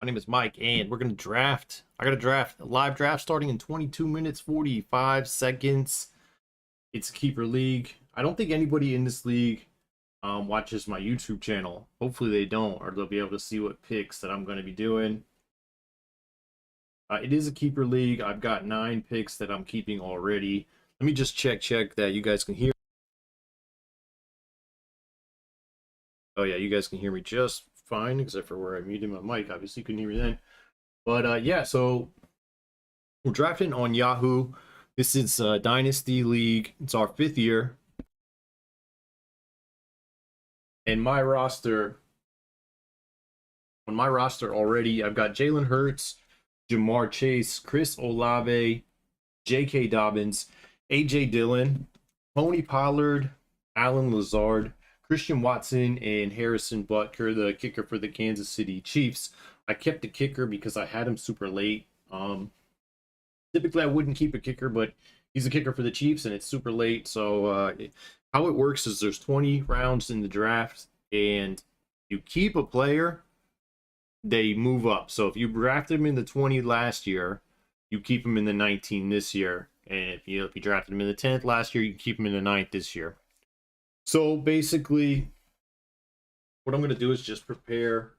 My name is Mike, and we're gonna draft. I got a draft, a live draft starting in 22 minutes 45 seconds. It's a keeper league. I don't think anybody in this league watches my YouTube channel. Hopefully they don't, or they'll be able to see what picks that I'm going to be doing. It is a keeper league. I've got 9 picks that I'm keeping already. Let me just check that you guys can hear. Oh yeah, you guys can hear me just fine, except for where I muted my mic. Obviously, you couldn't hear me then. But yeah, so we're drafting on Yahoo. This is Dynasty League. It's our 5th year. And my roster, on my roster already, I've got Jalen Hurts, Jamar Chase, Chris Olave, J.K. Dobbins, A.J. Dillon, Tony Pollard, Allen Lazard, Christian Watson, and Harrison Butker, the kicker for the Kansas City Chiefs. I kept the kicker because I had him super late. Typically, I wouldn't keep a kicker, but he's a kicker for the Chiefs, and it's super late. So how it works is there's 20 rounds in the draft, and you keep a player, they move up. So if you drafted him in the 20 last year, you keep him in the 19 this year. And if you drafted him in the 10th last year, you can keep him in the 9th this year. So basically, what I'm going to do is just prepare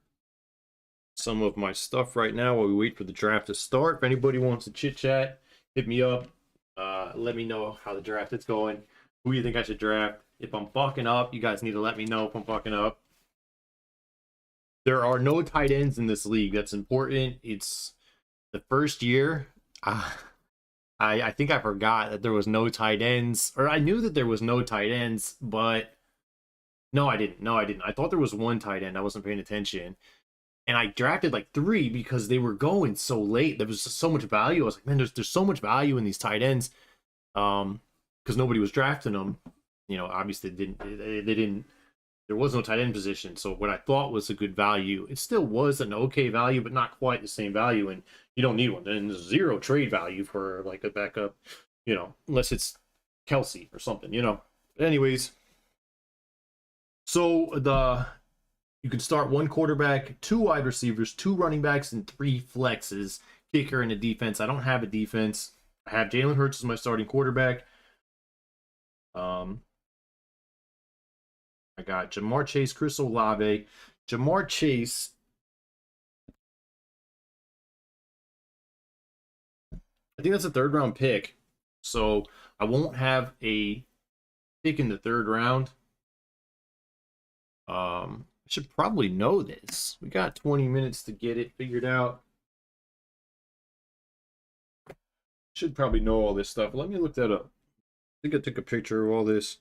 some of my stuff right now while we wait for the draft to start. If anybody wants to chit chat, hit me up. Let me know how the draft is going. Who you think I should draft? If I'm fucking up, you guys need to let me know if I'm fucking up. There are no tight ends in this league. That's important. It's the first year. I think I forgot that there was no tight ends, or I knew that there was no tight ends, but no, I didn't. I thought there was one tight end. I wasn't paying attention. And I drafted like 3 because they were going so late. There was just so much value. I was like, man, there's so much value in these tight ends. Because nobody was drafting them. You know, obviously they didn't, there was no tight end position. So what I thought was a good value, it still was an okay value, but not quite the same value. And you don't need one. And there's 0 trade value for like a backup, you know, unless it's Kelsey or something, you know. But anyways, so you can start 1 quarterback, 2 wide receivers, 2 running backs, and 3 flexes, kicker, and a defense. I don't have a defense. I have Jalen Hurts as my starting quarterback. I got Jamar Chase, Chris Olave. Jamar Chase, I think that's a 3rd round pick. So I won't have a pick in the 3rd round. I should probably know this. We got 20 minutes to get it figured out. Should probably know all this stuff. Let me look that up. I think I took a picture of all this.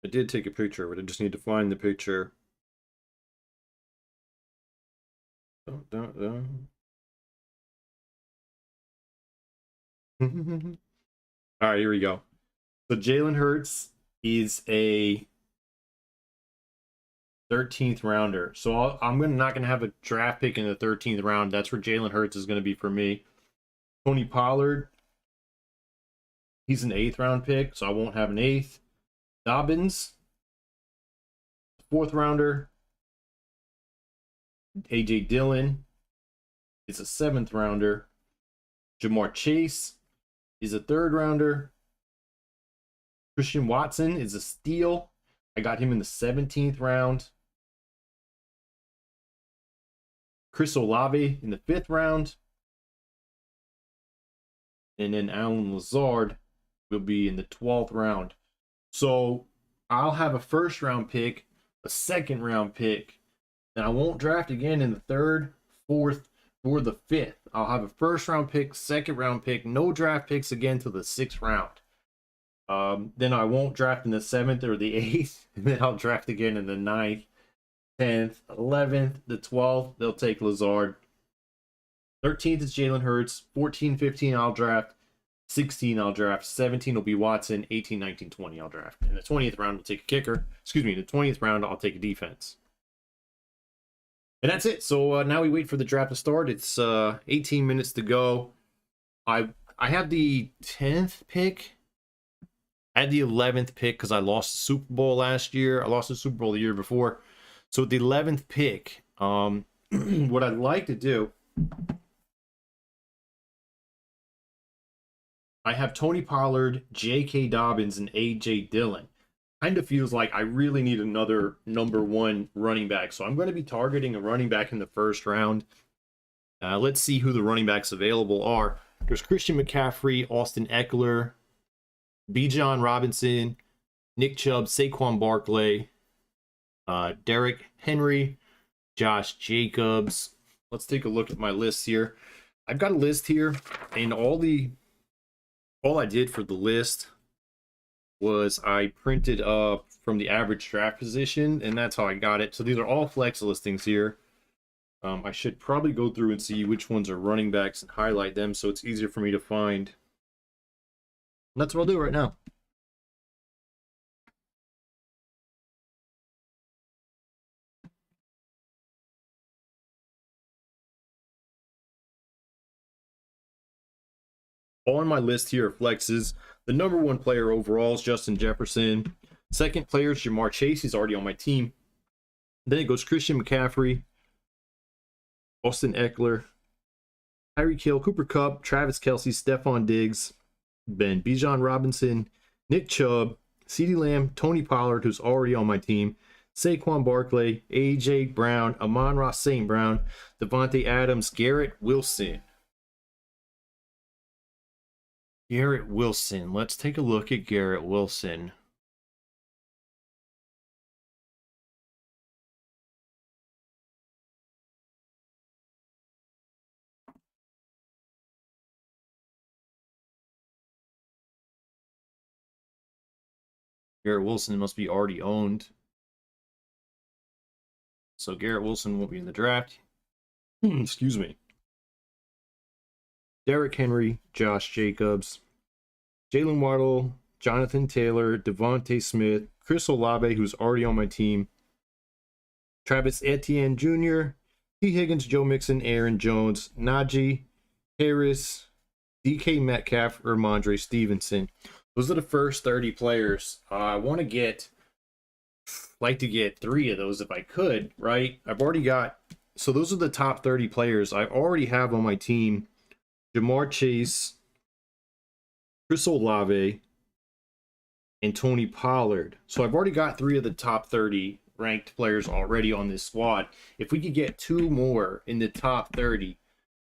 I did take a picture of it. I just need to find the picture. All right, here we go. So Jalen Hurts is a 13th rounder. So I'm not going to have a draft pick in the 13th round. That's where Jalen Hurts is going to be for me. Tony Pollard, he's an 8th round pick, so I won't have an 8th. Dobbins, 4th rounder. A.J. Dillon is a 7th rounder. Jamar Chase is a 3rd rounder. Christian Watson is a steal. I got him in the 17th round. Chris Olave in the 5th round. And then Allen Lazard will be in the 12th round. So I'll have a 1st round pick, a 2nd round pick. Then I won't draft again in the 3rd, 4th, or the 5th. I'll have a 1st round pick, 2nd round pick, no draft picks again till the 6th round. Then I won't draft in the 7th or the 8th. And then I'll draft again in the 9th, 10th, 11th, the 12th. They'll take Lazard. 13th is Jalen Hurts. 14, 15, I'll draft. 16, I'll draft. 17 will be Watson. 18, 19, 20, I'll draft. In the 20th round, I'll take a kicker. Excuse me, in the 20th round, I'll take a defense. And that's it. So now we wait for the draft to start. It's 18 minutes to go. I have the 10th pick. I had the 11th pick because I lost the Super Bowl last year. I lost the Super Bowl the year before. So with the 11th pick, what I'd like to do, I have Tony Pollard, J.K. Dobbins, and A.J. Dillon. Kind of feels like I really need another number one running back. So I'm going to be targeting a running back in the first round. Let's see who the running backs available are. There's Christian McCaffrey, Austin Eckler, Bijan Robinson, Nick Chubb, Saquon Barkley, Derrick Henry, Josh Jacobs. Let's take a look at my list here. I've got a list here, and all I did for the list was I printed up from the average draft position, and that's how I got it. So these are all flex listings here. I should probably go through and see which ones are running backs and highlight them so it's easier for me to find. And that's what I'll do right now. On my list here of flexes, the number one player overall is Justin Jefferson. Second player is Ja'Marr Chase. He's already on my team. Then it goes Christian McCaffrey, Austin Eckler, Tyreek Hill, Cooper Kupp, Travis Kelce, Stephon Diggs, Bijan Robinson, Nick Chubb, CeeDee Lamb, Tony Pollard, who's already on my team, Saquon Barkley, A.J. Brown, Amon-Ra St. Brown, Devontae Adams, Garrett Wilson. Garrett Wilson. Let's take a look at Garrett Wilson. Garrett Wilson must be already owned. So Garrett Wilson won't be in the draft. Excuse me. Derrick Henry, Josh Jacobs, Jalen Waddle, Jonathan Taylor, Devontae Smith, Chris Olave, who's already on my team, Travis Etienne Jr., T. Higgins, Joe Mixon, Aaron Jones, Najee Harris, DK Metcalf, or Ramondre Stevenson. Those are the first 30 players. I want to like to get 3 of those if I could, right? I've already got, so those are the top 30 players I already have on my team. Ja'Marr Chase, Chris Olave, and Tony Pollard. So I've already got 3 of the top 30 ranked players already on this squad. If we could get 2 more in the top 30,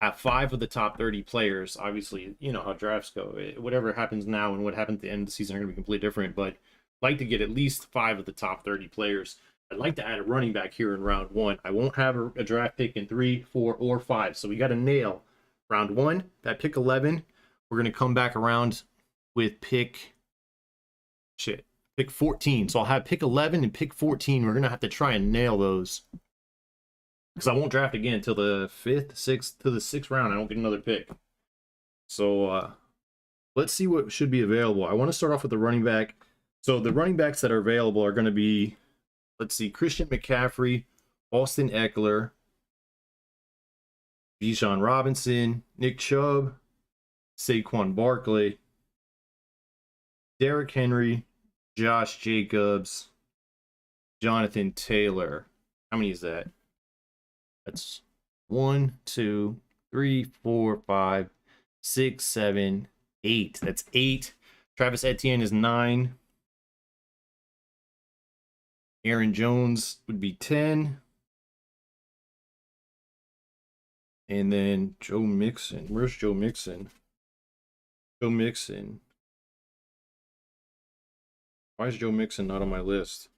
have 5 of the top 30 players, obviously, you know how drafts go. Whatever happens now and what happens at the end of the season are going to be completely different, but I'd like to get at least 5 of the top 30 players. I'd like to add a running back here in round 1. I won't have a draft pick in 3, 4, or 5, so we got to nail round 1, that pick 11. We're going to come back around with pick 14. So I'll have pick 11 and pick 14. We're going to have to try and nail those. Because I won't draft again until the 5th, 6th, to the 6th round. I don't get another pick. So let's see what should be available. I want to start off with the running back. So the running backs that are available are going to be, let's see, Christian McCaffrey, Austin Eckler, Bijan Robinson, Nick Chubb, Saquon Barkley, Derrick Henry, Josh Jacobs, Jonathan Taylor. How many is that? That's 1, 2, 3, 4, 5, 6, 7, 8. That's 8. Travis Etienne is 9. Aaron Jones would be 10. And then Joe Mixon. Where's Joe Mixon? Joe Mixon. Why is Joe Mixon not on my list?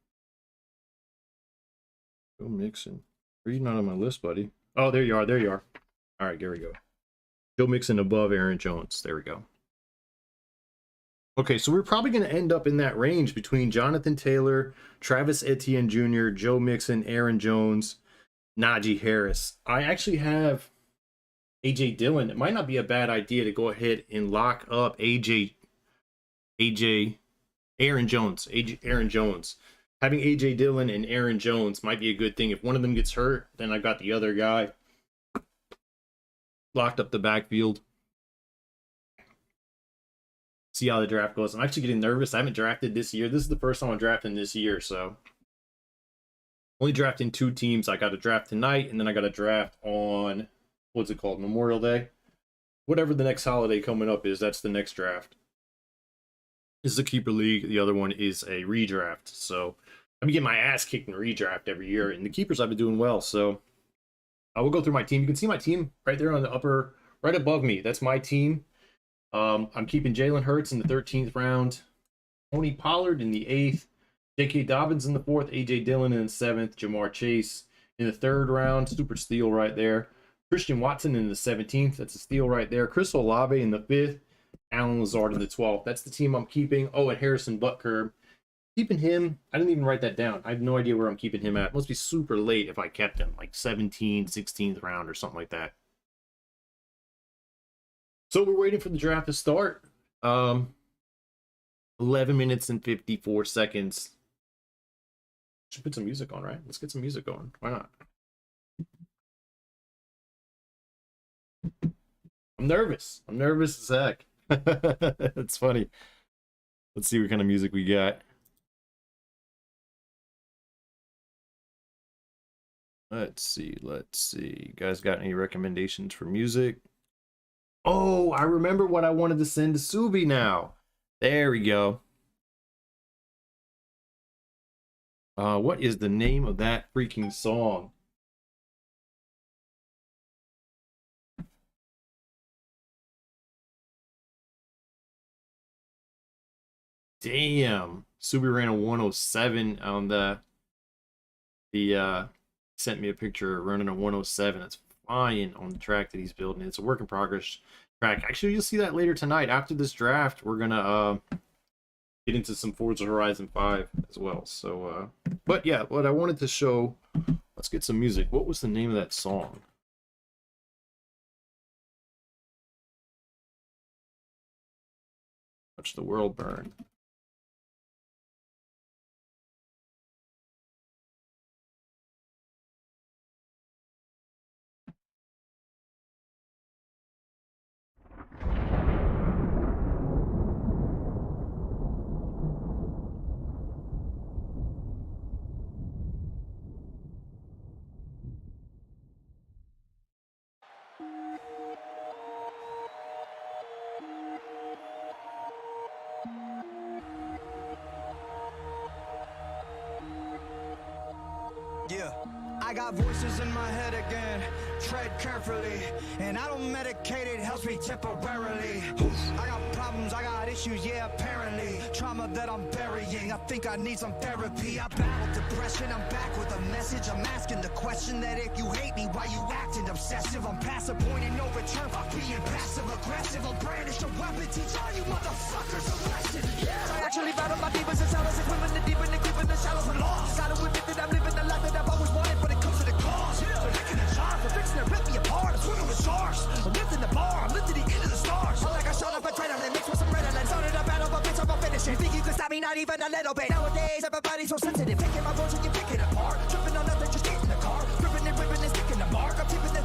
Joe Mixon. Are you not on my list, buddy? Oh, there you are. There you are. All right, there we go. Joe Mixon above Aaron Jones. There we go. Okay, so we're probably going to end up in that range between Jonathan Taylor, Travis Etienne Jr., Joe Mixon, Aaron Jones, Najee Harris. I actually have A.J. Dillon. It might not be a bad idea to go ahead and lock up Aaron Jones. Having A.J. Dillon and Aaron Jones might be a good thing. If one of them gets hurt, then I've got the other guy locked up the backfield. see how the draft goes. I'm actually getting nervous. I haven't drafted this year. This is the first time I'm drafting this year, so only drafting 2 teams. I got a draft tonight, and then I got a draft on, what's it called, Memorial Day? Whatever the next holiday coming up is, that's the next draft. This is a keeper league. The other one is a redraft. So I'm getting my ass kicked in redraft every year, and the keepers I've been doing well. So I will go through my team. You can see my team right there on the upper, right above me. That's my team. I'm keeping Jalen Hurts in the 13th round, Tony Pollard in the 8th, J.K. Dobbins in the 4th, A.J. Dillon in the 7th, Jamar Chase in the 3rd round, super steal right there. Christian Watson in the 17th, that's a steal right there. Chris Olave in the 5th, Alan Lazard in the 12th. That's the team I'm keeping. Oh, and Harrison Butker. Keeping him, I didn't even write that down. I have no idea where I'm keeping him at. It must be super late if I kept him, like 17th, 16th round or something like that. So we're waiting for the draft to start. 11 minutes and 54 seconds. Should put some music on, right? Let's get some music going. Why not? I'm nervous. I'm nervous as heck. It's funny. Let's see what kind of music we got. Let's see. You guys got any recommendations for music? Oh, I remember what I wanted to send to Subi now. There we go. What is the name of that freaking song? Damn. Subi ran a 107 on the sent me a picture running a 107. It's flying on the track that he's building. It's a work in progress track. Actually, you'll see that later tonight. After this draft, we're gonna get into some Forza Horizon 5 as well. So but yeah, what I wanted to show, let's get some music. What was the name of that song? Watch the world burn. Yeah, I got voices in my head again. Tread carefully, and I don't medicate, it helps me temporarily. I got problems, I got issues, yeah, apparently. Trauma that I'm burying, I think I need some therapy. I battle depression, I'm back with a message. I'm asking the question that if you hate me, why you acting obsessive? I'm past the point and no return by being passive aggressive. I'll brandish a weapon, teach all you motherfuckers a lesson. Yeah. I actually battle my demons and shadows, equipping the deep and the creep in the shallows and lost. I don't admit that I'm living the life that I've always wanted, but it comes to the cost. Yeah. They're licking the jar, for fixing to rip me apart. I'm swimming with sharks, I'm lifting the bar, I'm lifting the end of the stars. I'm like I shot up a adrenaline, mixed with some Ritalin. Started a battle, but bitch, I'm gonna finish it. Think you can stop me, not even a little bit. Nowadays, everybody's so sensitive. Picking my bones and you pick it apart. Tripping on nothing, just get in the car. Ripping and ripping and sticking the mark. I'm keeping the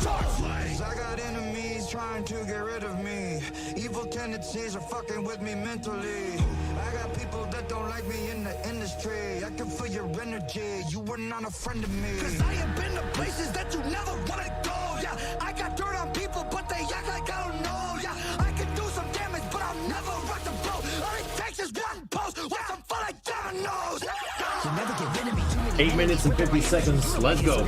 charge. I got enemies trying to get rid of me. Evil tendencies are fucking with me mentally. I got people that don't like me in the industry. I can feel your energy, you were not a friend of me. Cause I have been to places that you never wanna go. Yeah, I got dirt on people, but they act like I don't know. Yeah, I can do some damage, but I'll never rock the boat. All it takes is one post with some fun like dominoes. You never get rid of me. 8 minutes and 50 seconds. Let's go.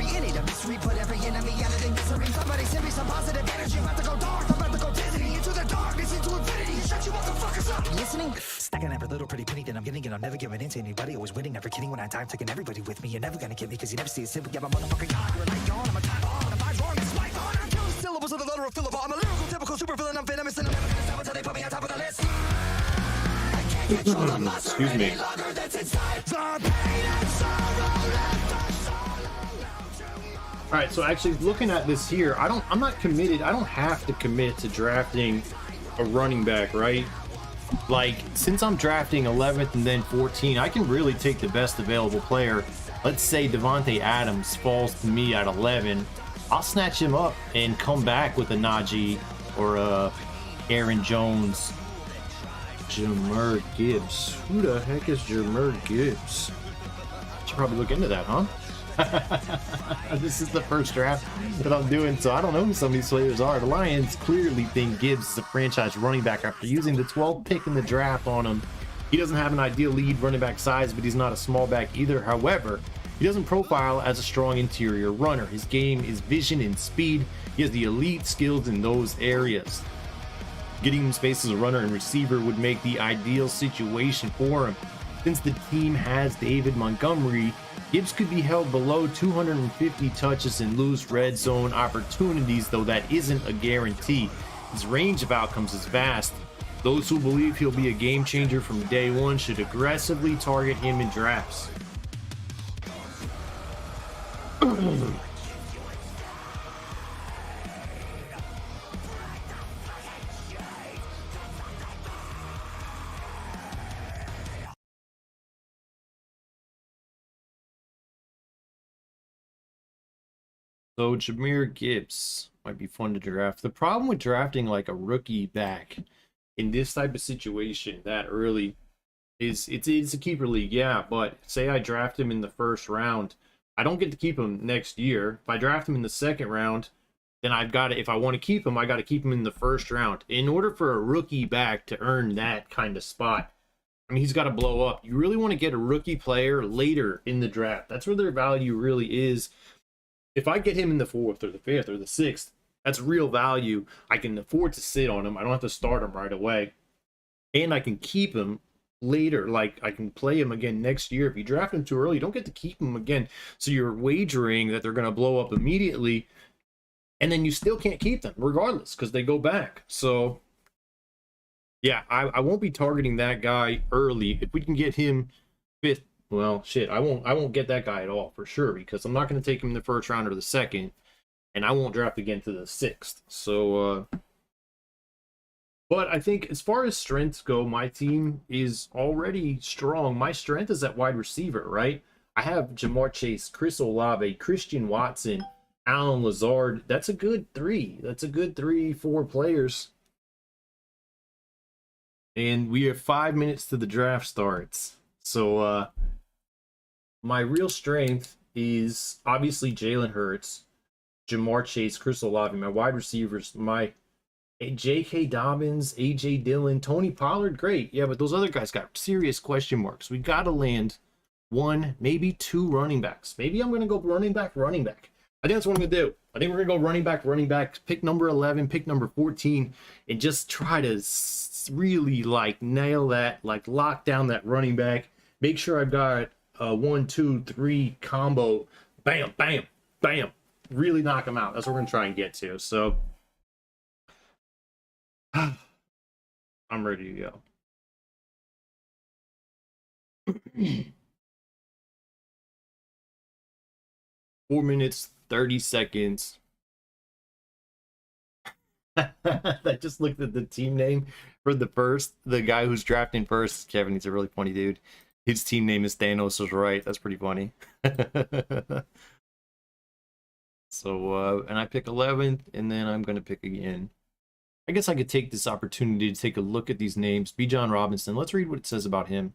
Somebody send me some positive energy. I'm about to go dark. I'm about to go Disney into the darkness, into infinity. Shut you motherfuckers up. Listening? Stacking every little pretty penny that I'm getting, and I'm never giving in to anybody. Always winning, never kidding when I die. I'm taking everybody with me. You're never gonna get me, cause you never see a simple. Yeah, my motherfucking God. You're a light gone. I'm a time bomb. And if I'm wrong, it's life on. I'm killing syllables of the letter of Philip. I'm a lyrical, typical super villain. I'm venomous, and I'm never gonna stop until they put me on top of the list. I can't control the monster. Excuse me. Any longer that's inside. The pain and sorrow left us. All right, so actually looking at this here, I'm not committed. I don't have to commit to drafting a running back, right? Like, since I'm drafting 11th and then 14, I can really take the best available player. Let's say Devontae Adams falls to me at 11. I'll snatch him up and come back with a Najee or a Aaron Jones Jahmyr Gibbs. Who the heck is Jahmyr Gibbs? Should probably look into that, huh? This is the first draft that I'm doing, so I don't know who some of these players are. The Lions clearly think Gibbs is a franchise running back after using the 12th pick in the draft on him. He doesn't have an ideal lead running back size, but he's not a small back either. However, he doesn't profile as a strong interior runner. His game is vision and speed. He has the elite skills in those areas. Getting him space as a runner and receiver would make the ideal situation for him. Since the team has David Montgomery, Gibbs could be held below 250 touches and lose red zone opportunities, though that isn't a guarantee. His range of outcomes is vast. Those who believe he'll be a game changer from day one should aggressively target him in drafts. So Jahmyr Gibbs might be fun to draft. The problem with drafting like a rookie back in this type of situation that early is it's a keeper league, yeah, but say I draft him in the first round, I don't get to keep him next year. If I draft him in the second round, then I've got to, if I want to keep him, I got to keep him in the first round. In order for a rookie back to earn that kind of spot, I mean, he's got to blow up. You really want to get a rookie player later in the draft. That's where their value really is. If I get him in the 4th or the 5th or the 6th, that's real value. I can afford to sit on him. I don't have to start him right away. And I can keep him later. Like, I can play him again next year. If you draft him too early, you don't get to keep him again. So you're wagering that they're going to blow up immediately. And then you still can't keep them regardless because they go back. So, yeah, I won't be targeting that guy early. If we can get him 5th, well, shit, I won't get that guy at all for sure because I'm not going to take him in the first round or the second, and I won't draft again to the 6th. So, but I think as far as strengths go, my team is already strong. My strength is at wide receiver, right? I have Ja'Marr Chase, Chris Olave, Christian Watson, Allen Lazard. That's a good 3. That's a good 3-4 players. And we have 5 minutes to the draft starts. So, my real strength is obviously Jalen Hurts, Ja'Marr Chase, Chris Olave. My wide receivers, my J.K. Dobbins, A.J. Dillon, Tony Pollard, great. Yeah, but those other guys got serious question marks. We got to land 1, maybe 2 running backs. Maybe I'm going to go running back. I think that's what I'm going to do. I think we're going to go running back, pick number 11, pick number 14, and just try to really, like, nail that, like, lock down that running back. Make sure I've got 1, 2, 3 combo. Bam, bam, bam. Really knock them out. That's what we're going to try and get to. So, I'm ready to go. 4 minutes, 30 seconds. I just looked at the team name for the guy who's drafting first. Kevin, he's a really funny dude. His team name is Thanos was right. That's pretty funny. So, and I pick 11th, and then I'm going to pick again. I guess I could take this opportunity to take a look at these names. Bijan Robinson. Let's read what it says about him.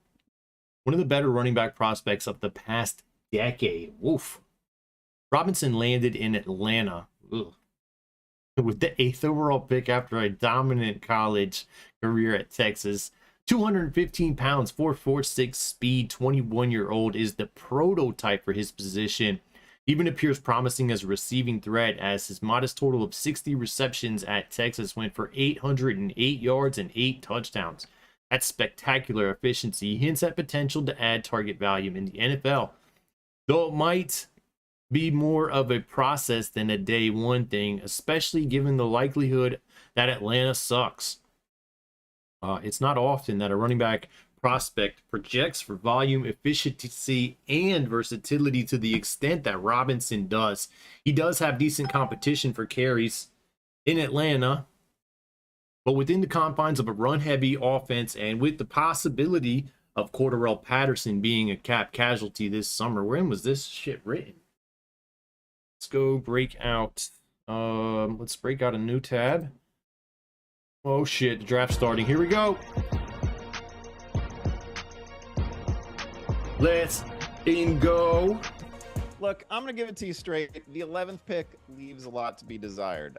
One of the better running back prospects of the past decade. Woof. Robinson landed in Atlanta. Ugh. With the 8th overall pick after a dominant college career at Texas. 215 pounds, 4.46 speed, 21-year-old is the prototype for his position. Even appears promising as a receiving threat as his modest total of 60 receptions at Texas went for 808 yards and 8 touchdowns. That's spectacular efficiency. He hints at potential to add target value in the NFL. Though it might be more of a process than a day one thing, especially given the likelihood that Atlanta sucks. It's not often that a running back prospect projects for volume, efficiency, and versatility to the extent that Robinson does. He does have decent competition for carries in Atlanta, but within the confines of a run-heavy offense and with the possibility of Cordarrelle Patterson being a cap casualty this summer. When was this shit written? Let's go break out. Let's break out a new tab. Oh shit, the draft starting. Here we go. Let's go. Look, I'm going to give it to you straight. The 11th pick leaves a lot to be desired.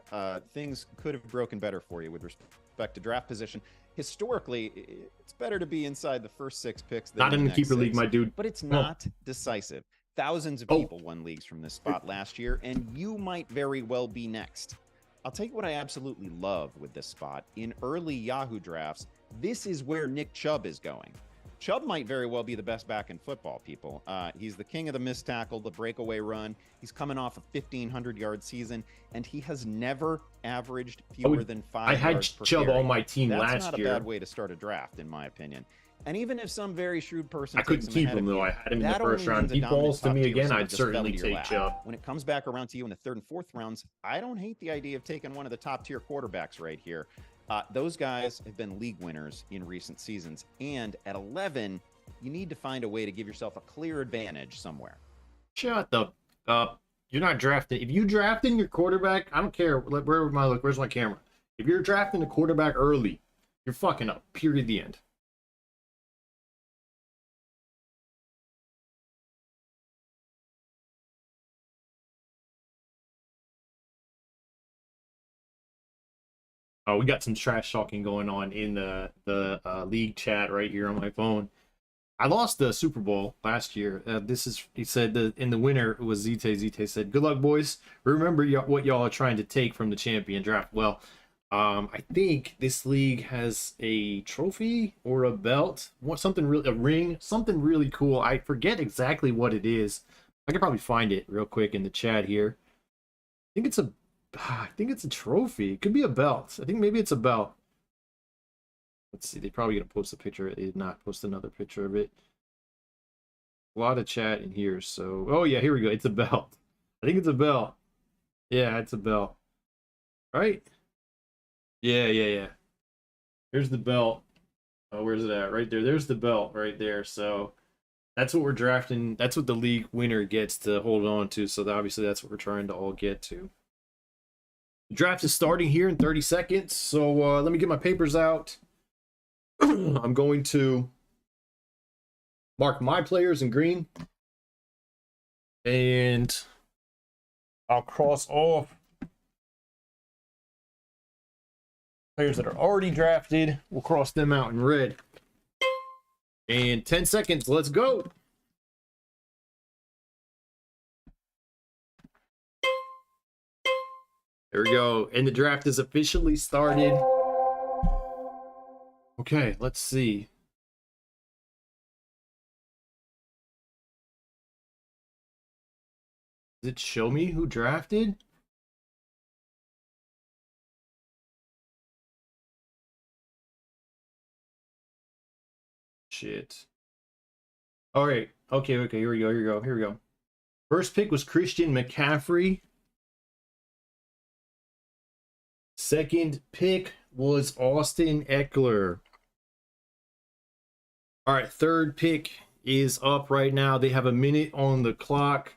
Things could have broken better for you with respect to draft position. Historically, it's better to be inside the first 6 picks than Not in the next keeper 6, league, my dude. but it's not decisive. Thousands of people won leagues from this spot last year, and you might very well be next. I'll tell you what I absolutely love with this spot. In early Yahoo drafts, this is where Nick Chubb is going. Chubb might very well be the best back in football, people. He's the king of the missed tackle, the breakaway run. He's coming off a 1,500-yard season, and he has never averaged fewer than 5 yards per Chubb carry. on my team That's last not year. a bad way to start a draft, in my opinion. And even if some very shrewd person I couldn't takes him keep ahead him, of though. you, I had him in the that first only round. means a He dominant falls to me top-tier again, receiver I'd just fell certainly into your take lap. Chubb. When it comes back around to you in the 3rd and 4th rounds, I don't hate the idea of taking one of the top-tier quarterbacks right here. Those guys have been league winners in recent seasons. And at 11, you need to find a way to give yourself a clear advantage somewhere. Shut the up. You're not drafting. If you drafting your quarterback, I don't care. Where's my camera? If you're drafting a quarterback early, you're fucking up. Period. The end. Oh, we got some trash talking going on in the league chat right here on my phone. I lost the Super Bowl last year. He said in the winner it was Zite. Zite said, "Good luck, boys. Remember what y'all are trying to take from the champion draft." Well, I think this league has a trophy or a belt, a ring, something really cool. I forget exactly what it is. I could probably find it real quick in the chat here. I think it's a trophy. It could be a belt. I think maybe it's a belt. Let's see. They're probably gonna post a picture. They did not post another picture of it. A lot of chat in here. So, oh yeah, here we go. It's a belt. I think it's a belt. Yeah, it's a belt. Right? Yeah. Here's the belt. Oh, where's it at? Right there. There's the belt right there. So that's what we're drafting. That's what the league winner gets to hold on to. So obviously that's what we're trying to all get to. The draft is starting here in 30 seconds. So let me get my papers out. I'm going to mark my players in green. And I'll cross off players that are already drafted. We'll cross them out in red. And 10 seconds. Let's go. There we go. And the draft is officially started. Okay, let's see. Does it show me who drafted? Shit. All right. Okay. Here we go. First pick was Christian McCaffrey. Second pick was Austin Eckler. All right, third pick is up right now. They have a minute on the clock.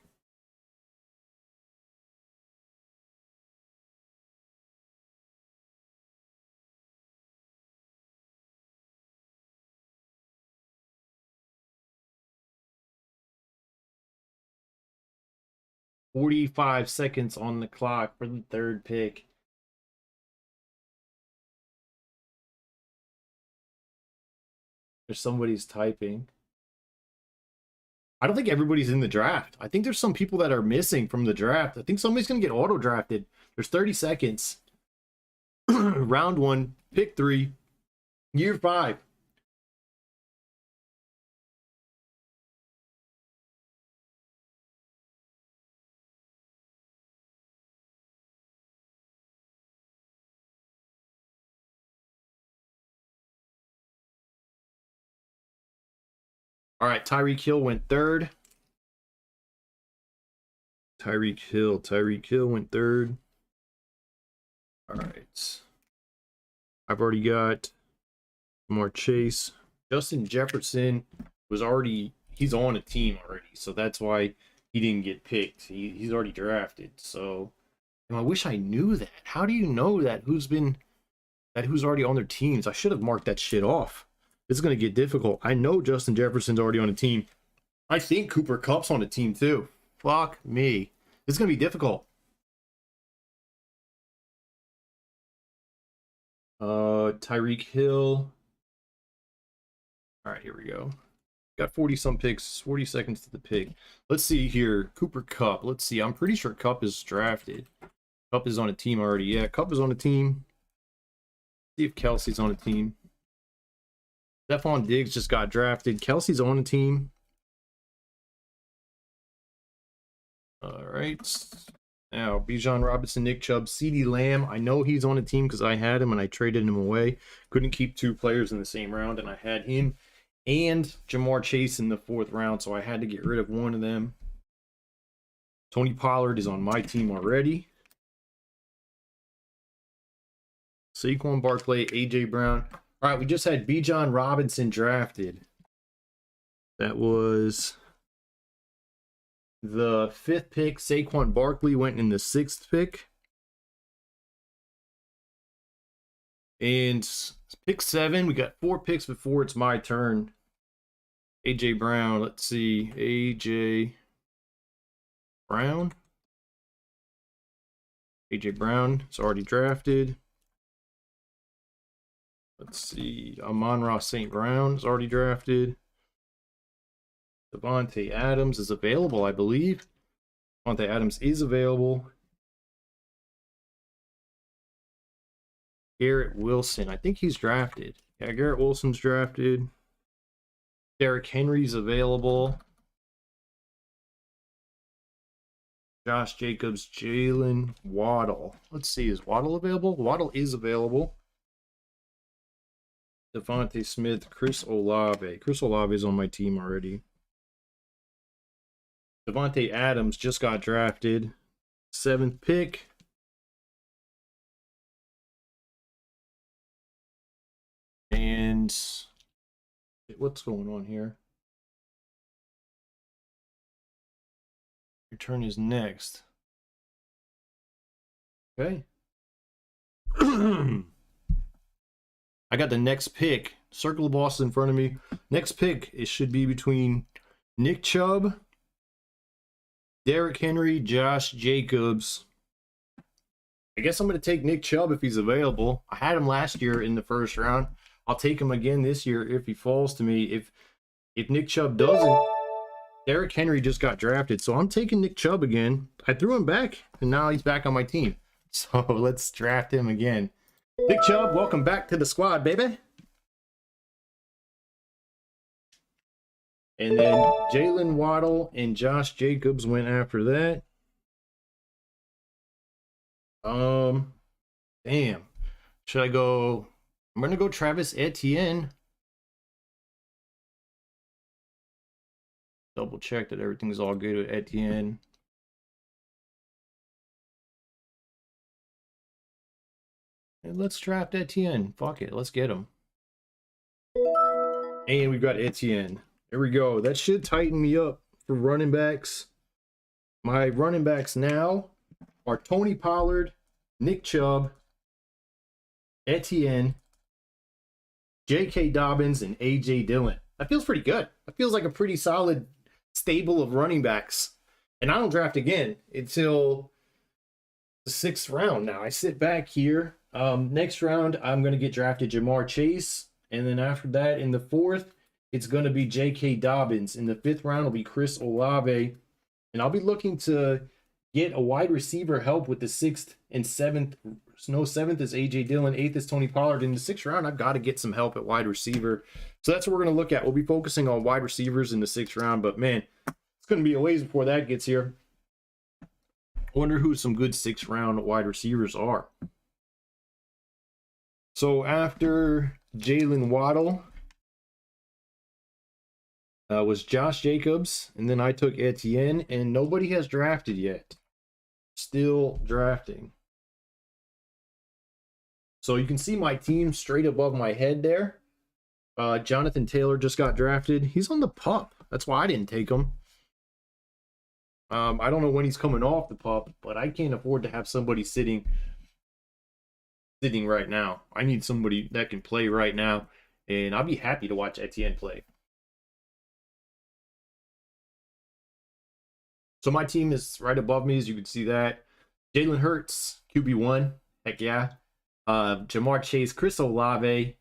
"45 seconds on the clock for the third pick." There's somebody's typing. I don't think everybody's in the draft. I think there's some people that are missing from the draft. I think somebody's going to get auto drafted. There's 30 seconds. Round 1, pick 3, year 5. All right, Tyreek Hill went 3rd. Tyreek Hill went 3rd. All right. I've already got more Chase. Justin Jefferson was he's on a team already, so that's why he didn't get picked. He's already drafted. So, and I wish I knew that. How do you know that who's already on their teams? I should have marked that shit off. This is going to get difficult. I know Justin Jefferson's already on a team. I think Cooper Kupp's on the team too. Fuck me. It's going to be difficult. Tyreek Hill. All right, here we go. Got 40 some picks, 40 seconds to the pick. Let's see here. Cooper Kupp. Let's see. I'm pretty sure Kupp is drafted. Kupp is on a team already. Yeah, Kupp is on a team. See if Kelsey's on a team. Stephon Diggs just got drafted. Kelsey's on a team. All right. Now, Bijan Robinson, Nick Chubb, CeeDee Lamb. I know he's on a team because I had him and I traded him away. Couldn't keep two players in the same round, and I had him and Jamar Chase in the 4th round, so I had to get rid of one of them. Tony Pollard is on my team already. Saquon Barkley, A.J. Brown. All right, we just had Bijan Robinson drafted. That was the 5th pick. Saquon Barkley went in the 6th pick. And pick 7, we got 4 picks before it's my turn. A.J. Brown, let's see. A.J. Brown. A.J. Brown is already drafted. Let's see. Amon-Ra St. Brown is already drafted. Davante Adams is available, I believe. Davante Adams is available. Garrett Wilson, I think he's drafted. Yeah, Garrett Wilson's drafted. Derrick Henry's available. Josh Jacobs, Jalen Waddle. Let's see, is Waddle available? Waddle is available. Devontae Smith, Chris Olave. Chris Olave is on my team already. Davante Adams just got drafted. 7th pick. And what's going on here? Your turn is next. Okay. I got the next pick. Circle the boss in front of me. Next pick, it should be between Nick Chubb, Derrick Henry, Josh Jacobs. I guess I'm going to take Nick Chubb if he's available. I had him last year in the 1st round. I'll take him again this year if he falls to me. If Nick Chubb doesn't, Derrick Henry just got drafted. So I'm taking Nick Chubb again. I threw him back, and now he's back on my team. So let's draft him again. Nick Chubb, welcome back to the squad, baby. And then Jalen Waddle and Josh Jacobs went after that. Damn. Should I go? I'm going to go Travis Etienne. Double check that everything's all good with Etienne. And let's draft Etienne. Fuck it. Let's get him. And we've got Etienne. There we go. That should tighten me up for running backs. My running backs now are Tony Pollard, Nick Chubb, Etienne, J.K. Dobbins, and A.J. Dillon. That feels pretty good. That feels like a pretty solid stable of running backs. And I don't draft again until the 6th round now. I sit back here. Next round, I'm going to get drafted Jamar Chase. And then after that, in the 4th, it's going to be J.K. Dobbins. In the 5th round, will be Chris Olave. And I'll be looking to get a wide receiver help with the 6th and 7th. No, 7th is A.J. Dillon. 8th is Tony Pollard. In the 6th round, I've got to get some help at wide receiver. So that's what we're going to look at. We'll be focusing on wide receivers in the 6th round. But, man, it's going to be a ways before that gets here. I wonder who some good 6th round wide receivers are. So after Jalen Waddle was Josh Jacobs, and then I took Etienne, and nobody has drafted yet. Still drafting. So you can see my team straight above my head there. Jonathan Taylor just got drafted. He's on the pup. That's why I didn't take him. I don't know when he's coming off the pup, but I can't afford to have somebody sitting right now. I need somebody that can play right now, and I'll be happy to watch Etienne play. So my team is right above me, as you can see that. Jalen Hurts, QB1. Heck yeah. Jamar Chase, Chris Olave.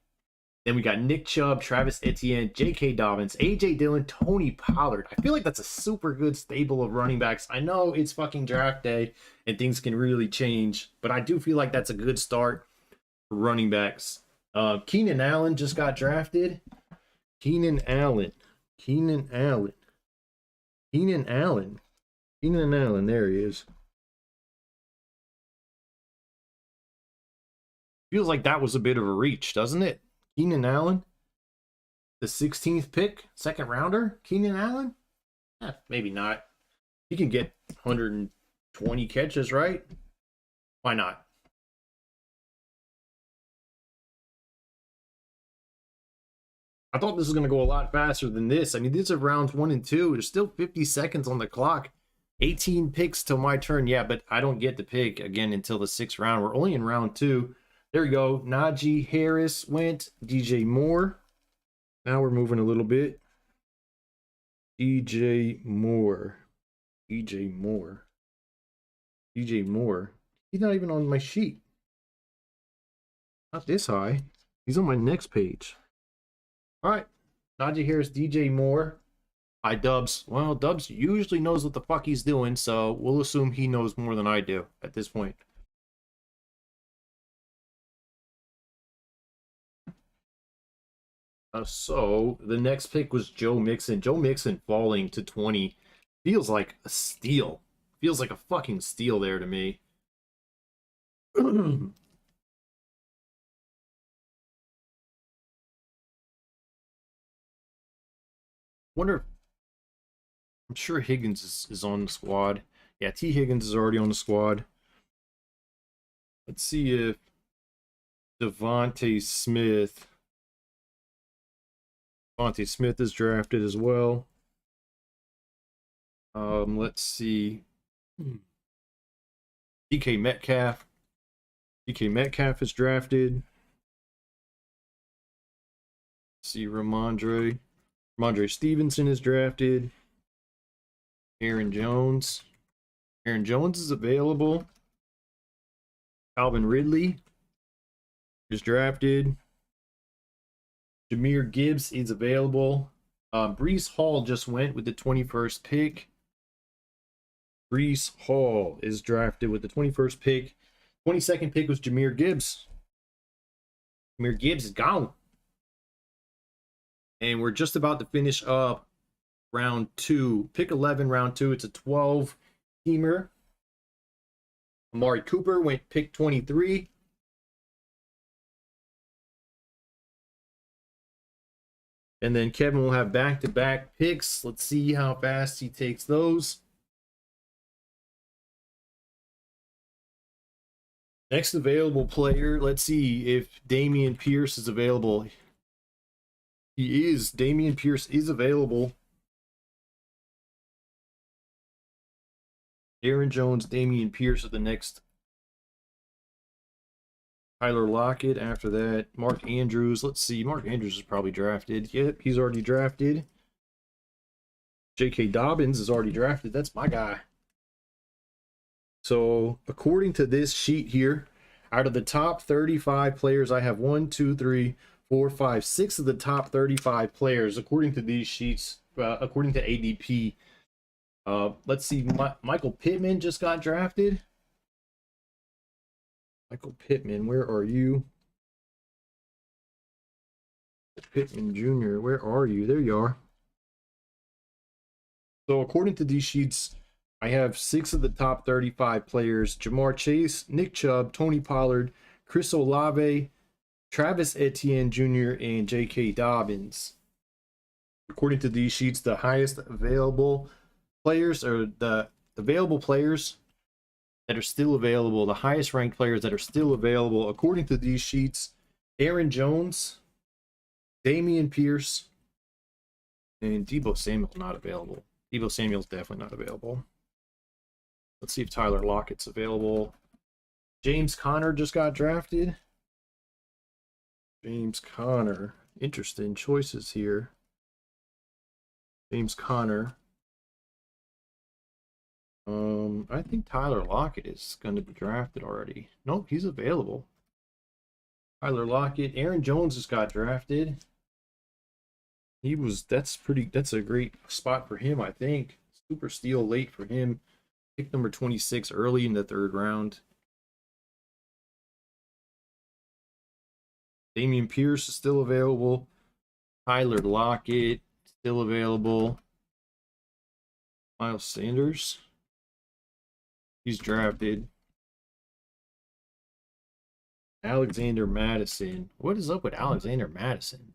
Then we got Nick Chubb, Travis Etienne, J.K. Dobbins, A.J. Dillon, Tony Pollard. I feel like that's a super good stable of running backs. I know it's fucking draft day and things can really change, but I do feel like that's a good start for running backs. Keenan Allen just got drafted. Keenan Allen. There he is. Feels like that was a bit of a reach, doesn't it? Keenan Allen, the 16th pick, second rounder. Keenan Allen? Maybe not. He can get 120 catches, right? Why not? I thought this was going to go a lot faster than this. I mean, these are rounds 1 and 2. There's still 50 seconds on the clock. 18 picks till my turn. Yeah, but I don't get to pick again until the 6th round. We're only in round 2. There we go. Najee Harris went. DJ Moore. Now we're moving a little bit. DJ Moore. He's not even on my sheet. Not this high. He's on my next page. All right. Najee Harris, DJ Moore. Hi, Dubs. Well, Dubs usually knows what the fuck he's doing, so we'll assume he knows more than I do at this point. So the next pick was Joe Mixon. Joe Mixon falling to 20 feels like a steal. Feels like a fucking steal there to me. Wonder. I'm sure Higgins is on the squad. Yeah, T. Higgins is already on the squad. Let's see if Devontae Smith is drafted as well. Let's see. DK Metcalf. DK Metcalf is drafted. Let's see, Ramondre Stevenson is drafted. Aaron Jones is available. Calvin Ridley is drafted. Jahmyr Gibbs is available. Breece Hall just went with the 21st pick. Breece Hall is drafted with the 21st pick. 22nd pick was Jahmyr Gibbs. Jahmyr Gibbs is gone. And we're just about to finish up round 2. Pick 11, round 2. It's a 12-teamer. Amari Cooper went pick 23. And then Kevin will have back-to-back picks. Let's see how fast he takes those. Next available player. Let's see if Dameon Pierce is available. He is. Dameon Pierce is available. Aaron Jones, Dameon Pierce are the next. Tyler Lockett after that. Mark Andrews. Let's see. Mark Andrews is probably drafted. Yep, he's already drafted. J.K. Dobbins is already drafted. That's my guy. So, according to this sheet here, out of the top 35 players, I have 1, 2, 3, 4, 5, 6 of the top 35 players, according to these sheets, according to ADP. Let's see. Michael Pittman just got drafted. Michael Pittman, where are you? Pittman Jr., where are you? There you are. So according to these sheets, I have 6 of the top 35 players. Jamar Chase, Nick Chubb, Tony Pollard, Chris Olave, Travis Etienne Jr., and J.K. Dobbins. According to these sheets, the highest available players, or the available players that are still available, the highest ranked players that are still available, according to these sheets, Aaron Jones, Dameon Pierce, and Deebo Samuel not available. Deebo Samuel's definitely not available. Let's see if Tyler Lockett's available. James Conner just got drafted. James Conner. Interesting choices here. James Conner. I think Tyler Lockett is going to be drafted already. Nope, he's available. Tyler Lockett. Aaron Jones just got drafted. That's a great spot for him, I think. Super steal late for him. Pick number 26 early in the 3rd round. Dameon Pierce is still available. Tyler Lockett still available. Miles Sanders. He's drafted. Alexander Madison. What is up with Alexander Madison?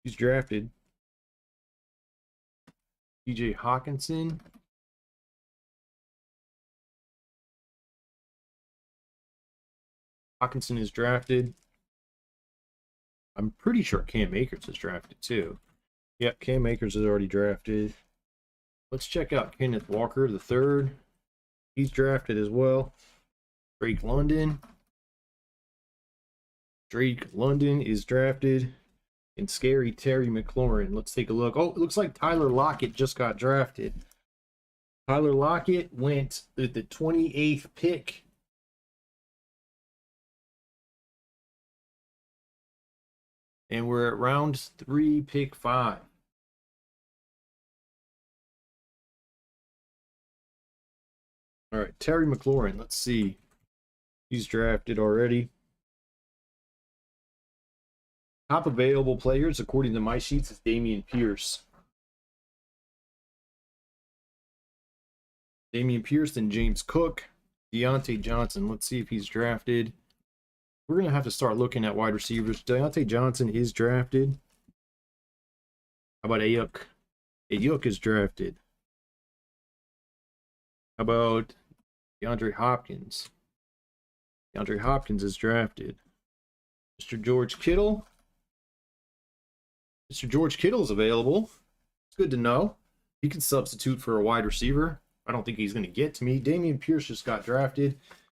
He's drafted. TJ Hawkinson. Hawkinson is drafted. I'm pretty sure Cam Akers is drafted too. Yep, Cam Akers is already drafted. Let's check out Kenneth Walker the third. He's drafted as well. Drake London. Drake London is drafted. And scary Terry McLaurin. Let's take a look. Oh, it looks like Tyler Lockett just got drafted. Tyler Lockett went at the 28th pick. And we're at round 3, pick 5. All right, Terry McLaurin. Let's see. He's drafted already. Top available players, according to my sheets, is Dameon Pierce. Dameon Pierce and James Cook. Deontay Johnson. Let's see if he's drafted. We're going to have to start looking at wide receivers. Deontay Johnson is drafted. How about Ayuk? Ayuk is drafted. How about DeAndre Hopkins? DeAndre Hopkins is drafted. Mr. George Kittle. Mr. George Kittle is available. It's good to know. He can substitute for a wide receiver. I don't think he's going to get to me. Dameon Pierce just got drafted.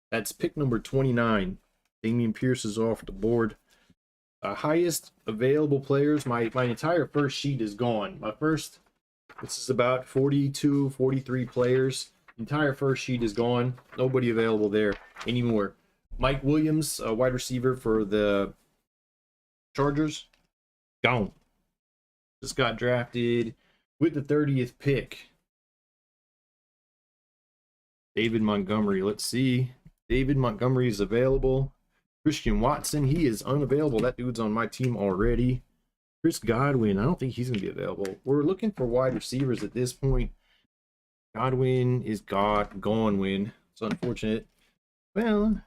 That's pick number 29. Dameon Pierce is off the board. Highest available players. My entire first sheet is gone. This is about 42, 43 players. Entire first sheet is gone. Nobody available there anymore. Mike Williams, wide receiver for the Chargers, gone. Just got drafted with the 30th pick. David Montgomery. Let's see. David Montgomery is available. Christian Watson, he is unavailable. That dude's on my team already. Chris Godwin, I don't think he's going to be available. We're looking for wide receivers at this point. Godwin is gone. It's unfortunate. Well,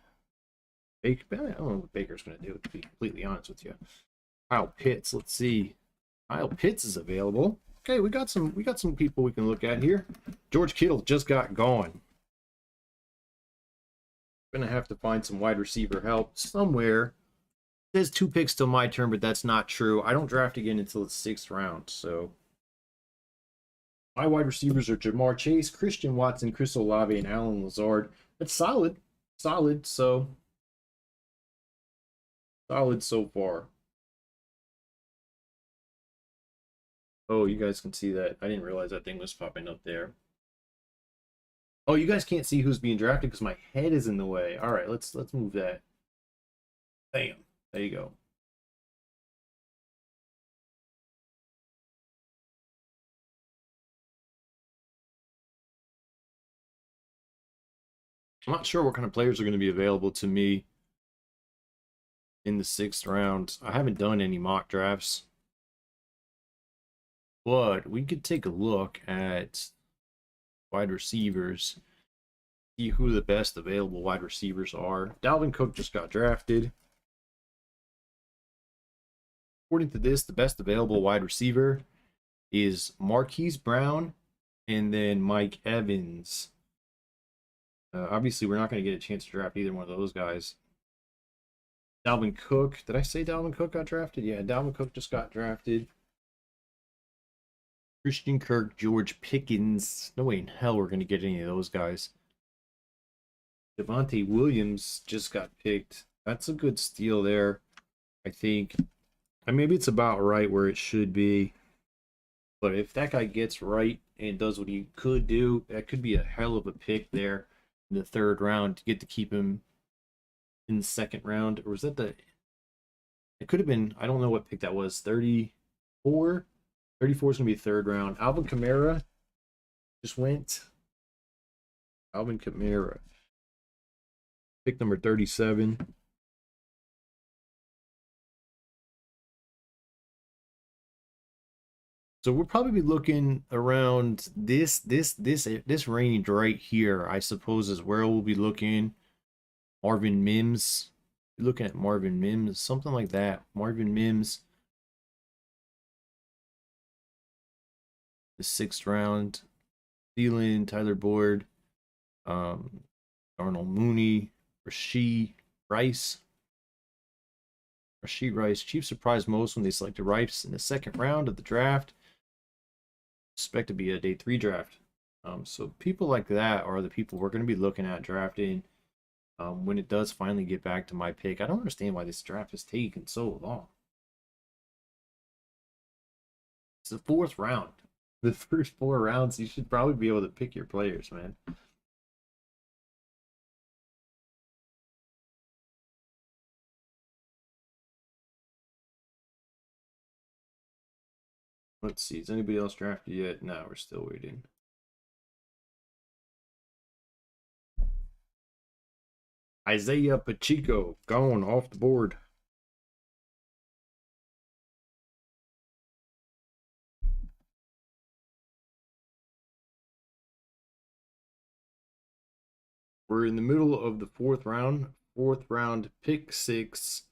I don't know what Baker's going to do, to be completely honest with you. Kyle Pitts, let's see. Kyle Pitts is available. Okay, we got some people we can look at here. George Kittle just got gone. Gonna have to find some wide receiver help somewhere. It says 2 picks till my turn, but that's not true. I don't draft again until the 6th round, so my wide receivers are Jamar Chase, Christian Watson, Chris Olave, and Allen Lazard. That's solid. Solid so far. Oh, you guys can see that. I didn't realize that thing was popping up there. Oh, you guys can't see who's being drafted because my head is in the way. All right, let's move that. Bam. There you go. I'm not sure what kind of players are going to be available to me in the 6th round. I haven't done any mock drafts. But we could take a look at wide receivers, see who the best available wide receivers are. Dalvin Cook just got drafted. According to this, the best available wide receiver is Marquise Brown and then Mike Evans. Obviously, we're not going to get a chance to draft either one of those guys. Dalvin Cook. Did I say Dalvin Cook got drafted? Yeah, Dalvin Cook just got drafted. Christian Kirk, George Pickens. No way in hell we're going to get any of those guys. Devontae Williams just got picked. That's a good steal there, I think. And maybe it's about right where it should be. But if that guy gets right and does what he could do, that could be a hell of a pick there in the 3rd round to get to keep him in the 2nd round. Or was that the... It could have been... I don't know what pick that was. 34? 34 is going to be 3rd round. Alvin Kamara just went. Alvin Kamara. Pick number 37. So we'll probably be looking around this range right here, I suppose, is where we'll be looking. Marvin Mims. We're looking at Marvin Mims, something like that. Marvin Mims. The 6th round. Thielen, Tyler Boyd, Darnell Mooney, Rashee Rice. Chiefs surprised most when they selected Rice in the 2nd round of the draft. Expect to be a day 3 draft. So people like that are the people we're going to be looking at drafting when it does finally get back to my pick. I don't understand why this draft is taking so long. It's the 4th round. The first 4 rounds, you should probably be able to pick your players, man. Let's see. Is anybody else drafted yet? No, we're still waiting. Isaiah Pacheco gone off the board. We're in the middle of the 4th round. 4th round, pick 6.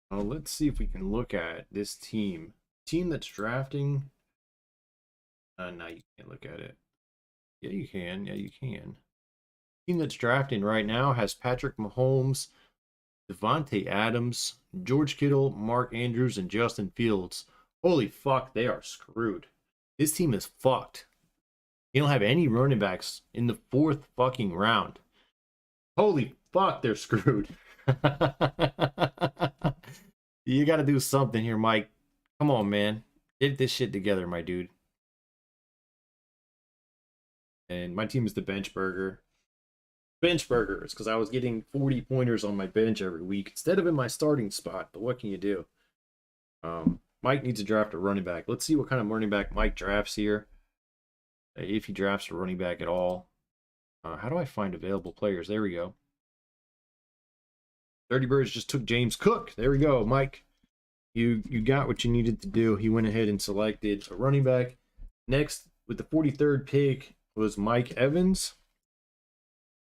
Let's see if we can look at this team. Team that's drafting. No, you can't look at it. Yeah, you can. Yeah, you can. Team that's drafting right now has Patrick Mahomes, Devontae Adams, George Kittle, Mark Andrews, and Justin Fields. Holy fuck, they are screwed. This team is fucked. You don't have any running backs in the 4th fucking round. Holy fuck, they're screwed. You got to do something here, Mike. Come on, man. Get this shit together, my dude. And my team is the bench burger. Bench burgers, because I was getting 40 pointers on my bench every week instead of in my starting spot. But what can you do? Mike needs to draft a running back. Let's see what kind of running back Mike drafts here. If he drafts a running back at all. How do I find available players? There we go. 30 Birds just took James Cook. There we go, Mike. You got what you needed to do. He went ahead and selected a running back. Next, with the 43rd pick, was Mike Evans.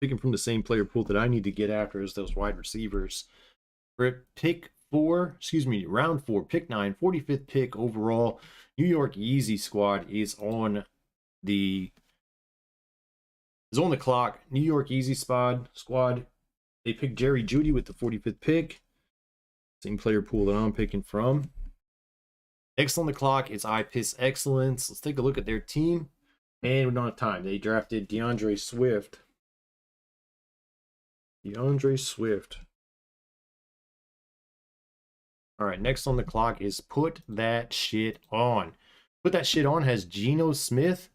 Picking from the same player pool that I need to get after as those wide receivers. For pick 4, round 4, pick 9, 45th pick overall. New York Yeezy squad is on the clock. New York Yeezy squad. They picked Jerry Jeudy with the 45th pick. Same player pool that I'm picking from. Next on the clock is I Piss Excellence. Let's take a look at their team. And we don't have time. They drafted DeAndre Swift. All right, next on the clock is Put That Shit On. Put That Shit On has Geno Smith,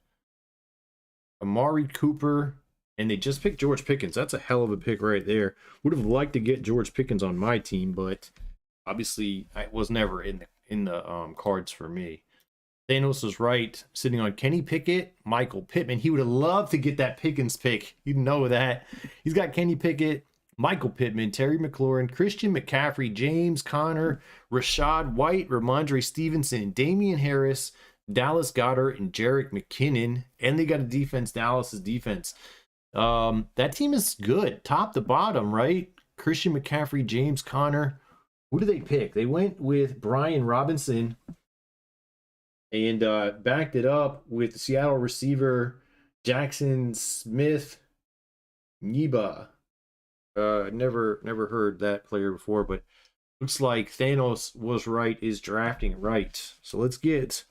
Amari Cooper, and they just picked George Pickens. That's a hell of a pick right there. Would have liked to get George Pickens on my team, but obviously it was never in the cards for me. Thanos was right, sitting on Kenny Pickett, Michael Pittman. He would have loved to get that Pickens pick. You know that. He's got Kenny Pickett, Michael Pittman, Terry McLaurin, Christian McCaffrey, James Conner, Rashad White, Ramondre Stevenson, Damian Harris, Dallas Goedert, and Jerick McKinnon. And they got a defense, Dallas's defense. That team is good, top to bottom, right? Christian McCaffrey, James Conner. Who do they pick? They went with Brian Robinson and backed it up with Seattle receiver Jackson Smith Niba. Never heard that player before, but looks like Thanos was right, is drafting right. So let's get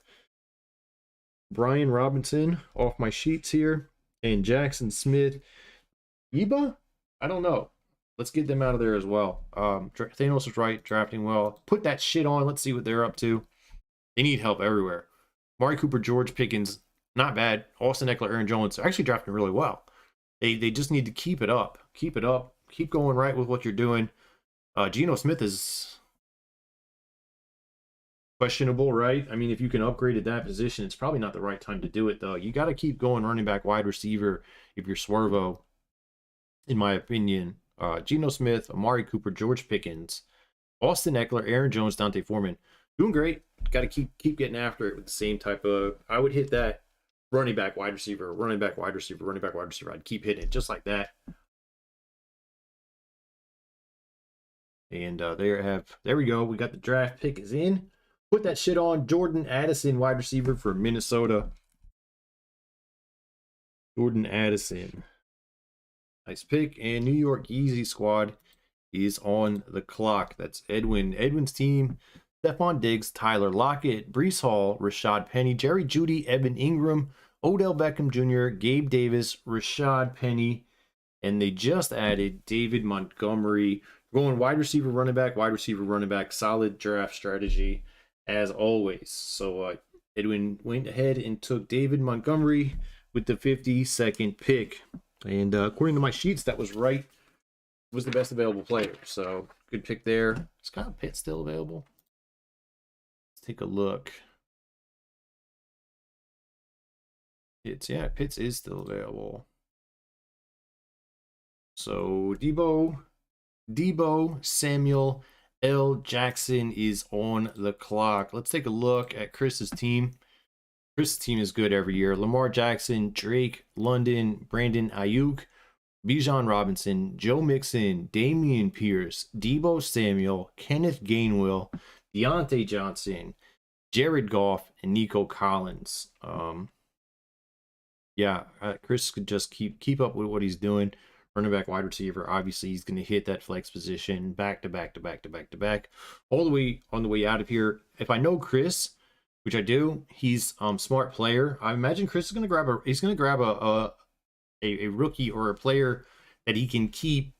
Brian Robinson off my sheets here and Jackson Smith Niba. I don't know. Let's get them out of there as well. Thanos was right, drafting well. Put That Shit On. Let's see what they're up to. They need help everywhere. Amari Cooper, George Pickens, not bad. Austin Eckler, Aaron Jones are actually drafting really well. They just need to keep it up. Keep it up. Keep going right with what you're doing. Geno Smith is questionable, right? I mean, if you can upgrade at that position, it's probably not the right time to do it, though. You got to keep going running back, wide receiver if you're Swervo, in my opinion. Geno Smith, Amari Cooper, George Pickens, Austin Eckler, Aaron Jones, Dante Foreman. Doing great. Got to keep getting after it with the same type of... I would hit that running back, wide receiver, running back, wide receiver, running back, wide receiver. I'd keep hitting it just like that. And there we go. We got the draft pick is in. Put that shit on. Jordan Addison, wide receiver for Minnesota. Jordan Addison. Nice pick. And New York Yeezy squad is on the clock. That's Edwin. Edwin's team. Stephon Diggs, Tyler Lockett, Breece Hall, Rashad Penny, Jerry Jeudy, Evan Ingram, Odell Beckham Jr., Gabe Davis, Rashad Penny, and they just added David Montgomery. Going wide receiver, running back, solid draft strategy as always. So Edwin went ahead and took David Montgomery with the 52nd pick. And according to my sheets, that was right. Was the best available player. So good pick there. Is Kyle Pitts still available? Let's take a look. Pitts is still available. So Debo Samuel L. Jackson is on the clock. Let's take a look at Chris's team. Chris's team is good every year. Lamar Jackson, Drake London, Brandon Ayuk, Bijan Robinson, Joe Mixon, Damian Pierce, Debo Samuel, Kenneth Gainwell, Deontay Johnson, Jared Goff, and Nico Collins. Chris could just keep up with what he's doing. Running back, wide receiver. Obviously, he's going to hit that flex position back to back, all the way on the way out of here. If I know Chris, which I do, he's smart player. I imagine Chris is going to grab a rookie or a player that he can keep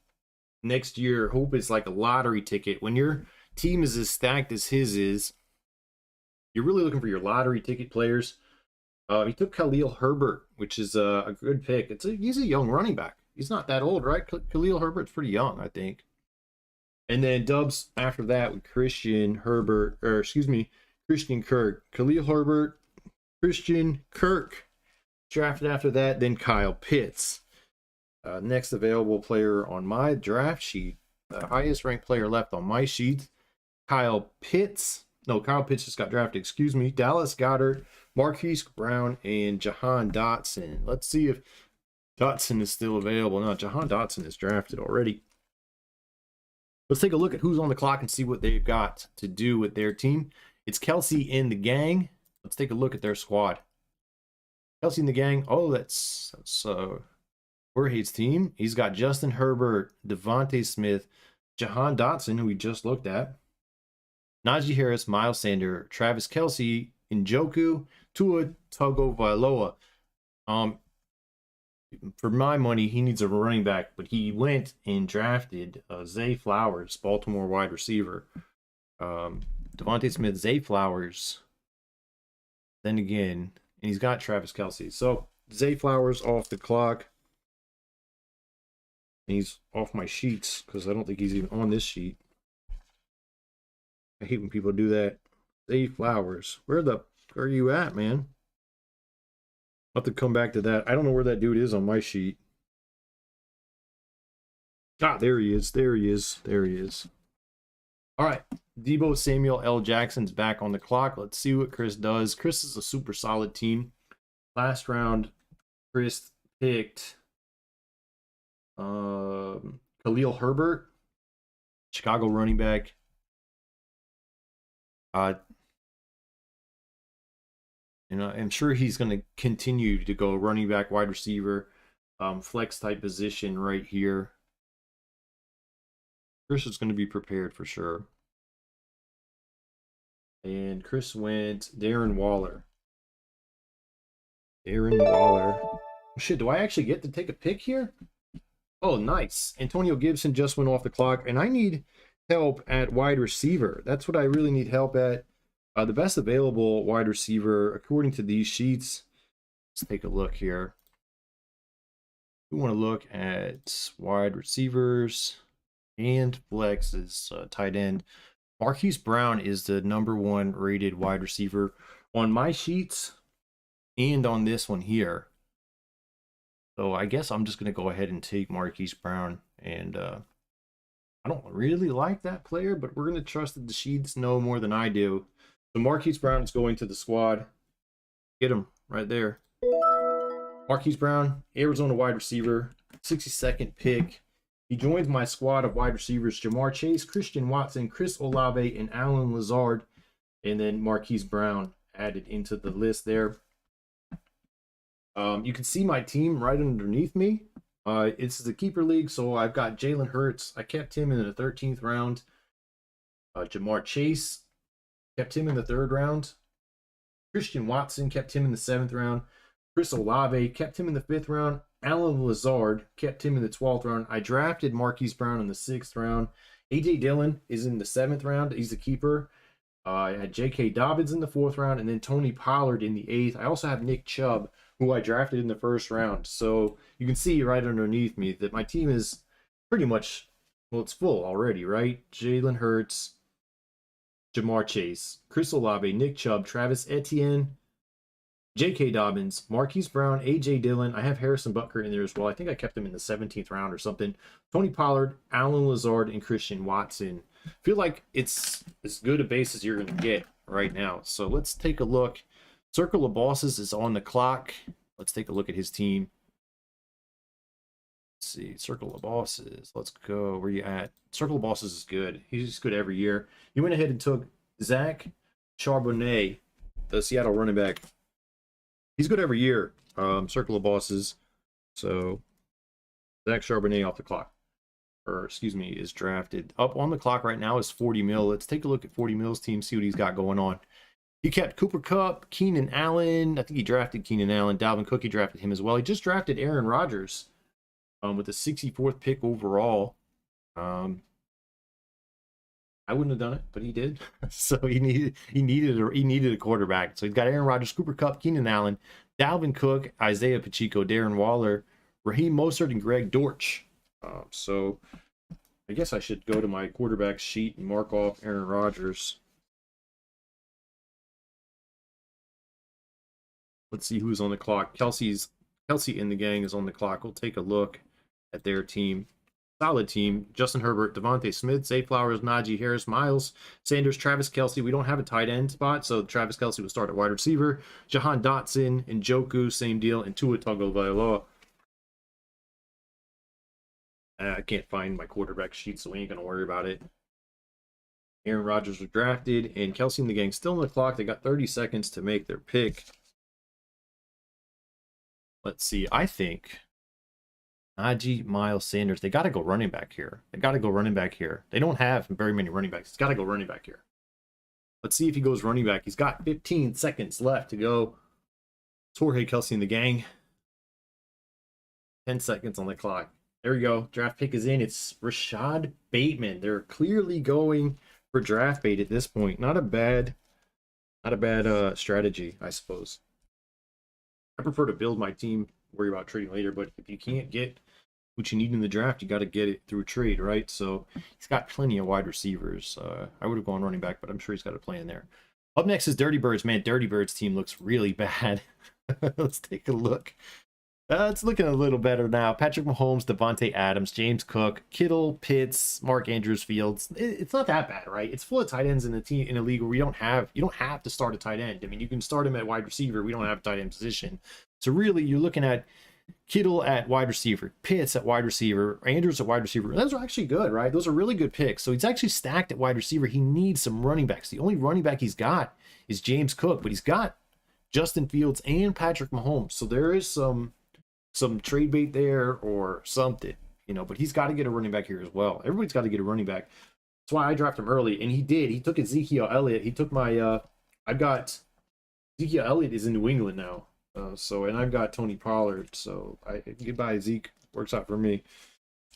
next year. Hope it's like a lottery ticket. When your team is as stacked as his is, you're really looking for your lottery ticket players. He took Khalil Herbert, which is a good pick. He's a young running back. He's not that old, right? Khalil Herbert's pretty young, I think. And then dubs after that with Christian Kirk. Khalil Herbert, Christian Kirk. Drafted after that, then Kyle Pitts. Next available player on my draft sheet, the highest ranked player left on my sheet, Kyle Pitts. No, Kyle Pitts just got drafted, Dallas Goedert, Marquise Brown, and Jahan Dotson. Let's see if Dotson is still available. No, Jahan Dotson is drafted already. Let's take a look at who's on the clock and see what they've got to do with their team. It's Kelsey and the gang. Let's take a look at their squad. Kelsey and the gang. Oh, that's Jorge's team. He's got Justin Herbert, Devontae Smith, Jahan Dotson, who we just looked at, Najee Harris, Miles Sanders, Travis Kelce, Njoku, Tua Tagovailoa. For my money, he needs a running back, but he went and drafted Zay Flowers, Baltimore wide receiver. Devontae Smith, Zay Flowers. Then again, and he's got Travis Kelce. So Zay Flowers off the clock. And he's off my sheets because I don't think he's even on this sheet. I hate when people do that. Zay Flowers. Where are you at, man? I'll have to come back to that. I don't know where that dude is on my sheet. Ah, there he is. There he is. All right. Debo Samuel L. Jackson's back on the clock. Let's see what Chris does. Chris is a super solid team. Last round, Chris picked Khalil Herbert, Chicago running back. I'm sure he's going to continue to go running back, wide receiver, flex type position right here. Chris is going to be prepared for sure. And Chris went Darren Waller. Shit, do I actually get to take a pick here? Oh, nice. Antonio Gibson just went off the clock, and I need help at wide receiver. That's what I really need help at. The best available wide receiver, according to these sheets, let's take a look here. We want to look at wide receivers and flexes, tight end. Marquise Brown is the #1 rated wide receiver on my sheets and on this one here. So I guess I'm just going to go ahead and take Marquise Brown. And I don't really like that player, but we're going to trust that the sheets know more than I do. So Marquise Brown is going to the squad. Get him right there. Marquise Brown, Arizona wide receiver, 62nd pick. He joins my squad of wide receivers: Jamar Chase, Christian Watson, Chris Olave, and Allen Lazard. And then Marquise Brown added into the list there. You can see my team right underneath me. It's the keeper league, so I've got Jalen Hurts. I kept him in the 13th round. Jamar Chase, kept him in the 3rd round. Christian Watson, kept him in the 7th round. Chris Olave, kept him in the 5th round. Allen Lazard, kept him in the 12th round. I drafted Marquise Brown in the 6th round. A.J. Dillon is in the 7th round. He's a keeper. I had J.K. Dobbins in the 4th round, and then Tony Pollard in the 8th. I also have Nick Chubb, who I drafted in the 1st round. So you can see right underneath me that my team is pretty much, well, it's full already, right? Jalen Hurts, Jamar Chase, Chris Olave, Nick Chubb, Travis Etienne, J.K. Dobbins, Marquise Brown, A.J. Dillon. I have Harrison Butker in there as well. I think I kept him in the 17th round or something. Tony Pollard, Allen Lazard, and Christian Watson. Feel like it's as good a base as you're going to get right now. So let's take a look. Circle of Bosses is on the clock. Let's take a look at his team. Let's see. Circle of Bosses. Let's go. Where you at? Circle of Bosses is good. He's good every year. He went ahead and took Zach Charbonnet, the Seattle running back. He's good every year. Circle of Bosses. So Zach Charbonnet off the clock. Or excuse me, is drafted. Up on the clock right now is 40 mil. Let's take a look at 40 mil's team, see what he's got going on. He kept Cooper Kupp, Keenan Allen. I think he drafted Keenan Allen. Dalvin Cook, he drafted him as well. He just drafted Aaron Rodgers with the 64th pick overall. I wouldn't have done it, but he did. So he needed a quarterback. So he's got Aaron Rodgers, Cooper Kupp, Keenan Allen, Dalvin Cook, Isaiah Pacheco, Darren Waller, Raheem Mostert, and Greg Dortch. So I guess I should go to my quarterback sheet and mark off Aaron Rodgers. Let's see who's on the clock. Kelsey and the gang is on the clock. We'll take a look at their team. Solid team. Justin Herbert, Devontae Smith, Zay Flowers, Najee Harris, Miles Sanders, Travis Kelce. We don't have a tight end spot, so Travis Kelce will start at wide receiver. Jahan Dotson, Njoku, same deal, and Tua Tagovailoa. I can't find my quarterback sheet, so we ain't going to worry about it. Aaron Rodgers was drafted, and Kelsey and the gang still on the clock. They got 30 seconds to make their pick. Let's see. I think Najee, Miles Sanders, they got to go running back here. They don't have very many running backs. It's got to go running back here. Let's see if he goes running back. He's got 15 seconds left to go. It's Jorge, Kelsey, and the gang. 10 seconds on the clock. There we go. Draft pick is in. It's Rashad Bateman. They're clearly going for draft bait at this point. Not a bad strategy, I suppose. I prefer to build my team, worry about trading later, but if you can't get what you need in the draft, you got to get it through trade, right? So he's got plenty of wide receivers. I would have gone running back, but I'm sure he's got a plan there. Up next is Dirty Birds. Man, Dirty Birds team looks really bad. Let's take a look. It's looking a little better now. Patrick Mahomes, Devontae Adams, James Cook, Kittle, Pitts, Mark Andrews, Fields. It's not that bad, right? It's full of tight ends in a league where you don't have to start a tight end. I mean, you can start him at wide receiver. We don't have a tight end position. So really, you're looking at Kittle at wide receiver, Pitts at wide receiver, Andrews at wide receiver. Those are actually good, right? Those are really good picks. So he's actually stacked at wide receiver. He needs some running backs. The only running back he's got is James Cook, but he's got Justin Fields and Patrick Mahomes. So there is some trade bait there or something, but he's got to get a running back here as well. Everybody's got to get a running back. That's why I drafted him early, and he did. He took Ezekiel Elliott. He took my, I've got Ezekiel Elliott is in New England now. And I've got Tony Pollard. So goodbye, Zeke. Works out for me.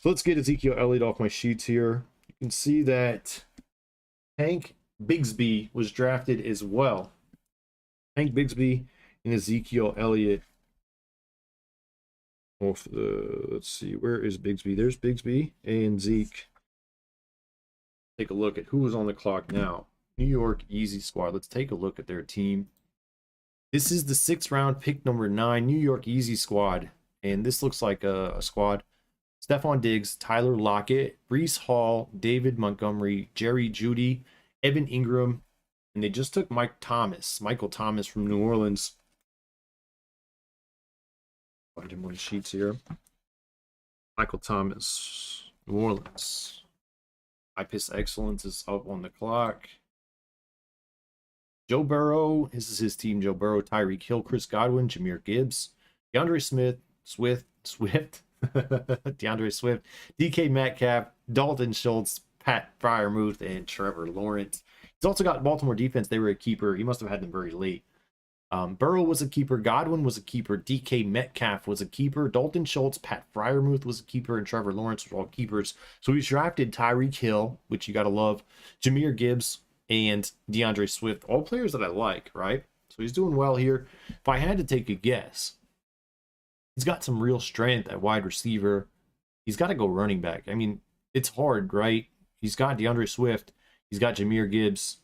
So let's get Ezekiel Elliott off my sheets here. You can see that Hank Bigsby was drafted as well. Hank Bigsby and Ezekiel Elliott. Off the, let's see, where is Bigsby? There's Bigsby and Zeke. Take a look at who is on the clock now. New York Easy Squad. Let's take a look at their team. This is the 6th round pick number 9, New York Easy Squad. And this looks like a squad. Stephon Diggs, Tyler Lockett, Breece Hall, David Montgomery, Jerry Jeudy, Evan Ingram, and they just took Michael Thomas from New Orleans. Find him on the sheets here. Michael Thomas, New Orleans. IPIS Excellence is up on the clock. Joe Burrow, this is his team. Joe Burrow, Tyreek Hill, Chris Godwin, Jahmyr Gibbs, DeAndre Swift, DeAndre Swift, DK Metcalf, Dalton Schultz, Pat Freiermuth, and Trevor Lawrence. He's also got Baltimore defense. They were a keeper. He must have had them very late. Burrow was a keeper. Godwin was a keeper. DK Metcalf was a keeper. Dalton Schultz, Pat Freiermuth was a keeper, and Trevor Lawrence were all keepers. So he's drafted Tyreek Hill, which you got to love, Jahmyr Gibbs, and DeAndre Swift. All players that I like, right? So he's doing well here. If I had to take a guess, he's got some real strength at wide receiver. He's got to go running back. I mean, it's hard, right? He's got DeAndre Swift. He's got Jahmyr Gibbs.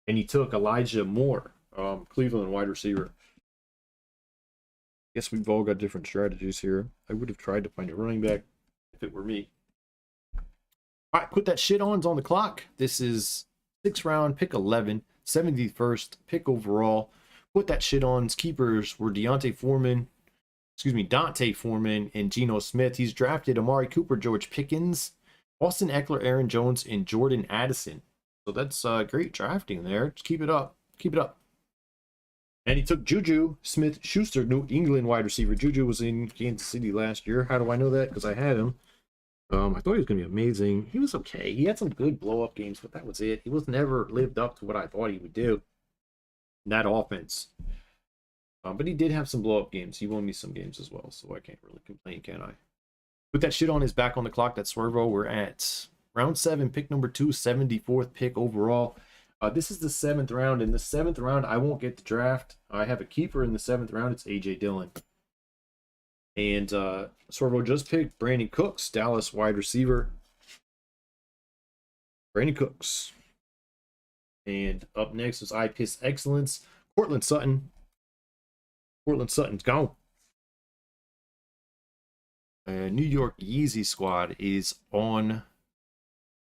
And he took Elijah Moore, Cleveland wide receiver. Guess we've all got different strategies here. I would have tried to find a running back if it were me. All right, put that shit on the clock. This is 6th round, pick 11, 71st pick overall. Put that shit on. Keepers were Dante Foreman, and Geno Smith. He's drafted Amari Cooper, George Pickens, Austin Eckler, Aaron Jones, and Jordan Addison. So that's great drafting there. Just keep it up. Keep it up. And he took Juju Smith-Schuster, New England wide receiver. Juju was in Kansas City last year. How do I know that? Because I had him. I thought he was going to be amazing. He was okay. He had some good blow-up games, but that was it. He was never lived up to what I thought he would do in that offense. But he did have some blow-up games. He won me some games as well, so I can't really complain, can I? Put that shit on his back on the clock. That's Swervo. We're at round 7, pick number 2, 74th pick overall. This is the 7th round. In the 7th round, I won't get the draft. I have a keeper in the 7th round. It's A.J. Dillon. And Swervo just picked Brandon Cooks, Dallas wide receiver. Brandon Cooks. And up next is IPIS Excellence, Cortland Sutton. Cortland Sutton's gone. New York Yeezy Squad is on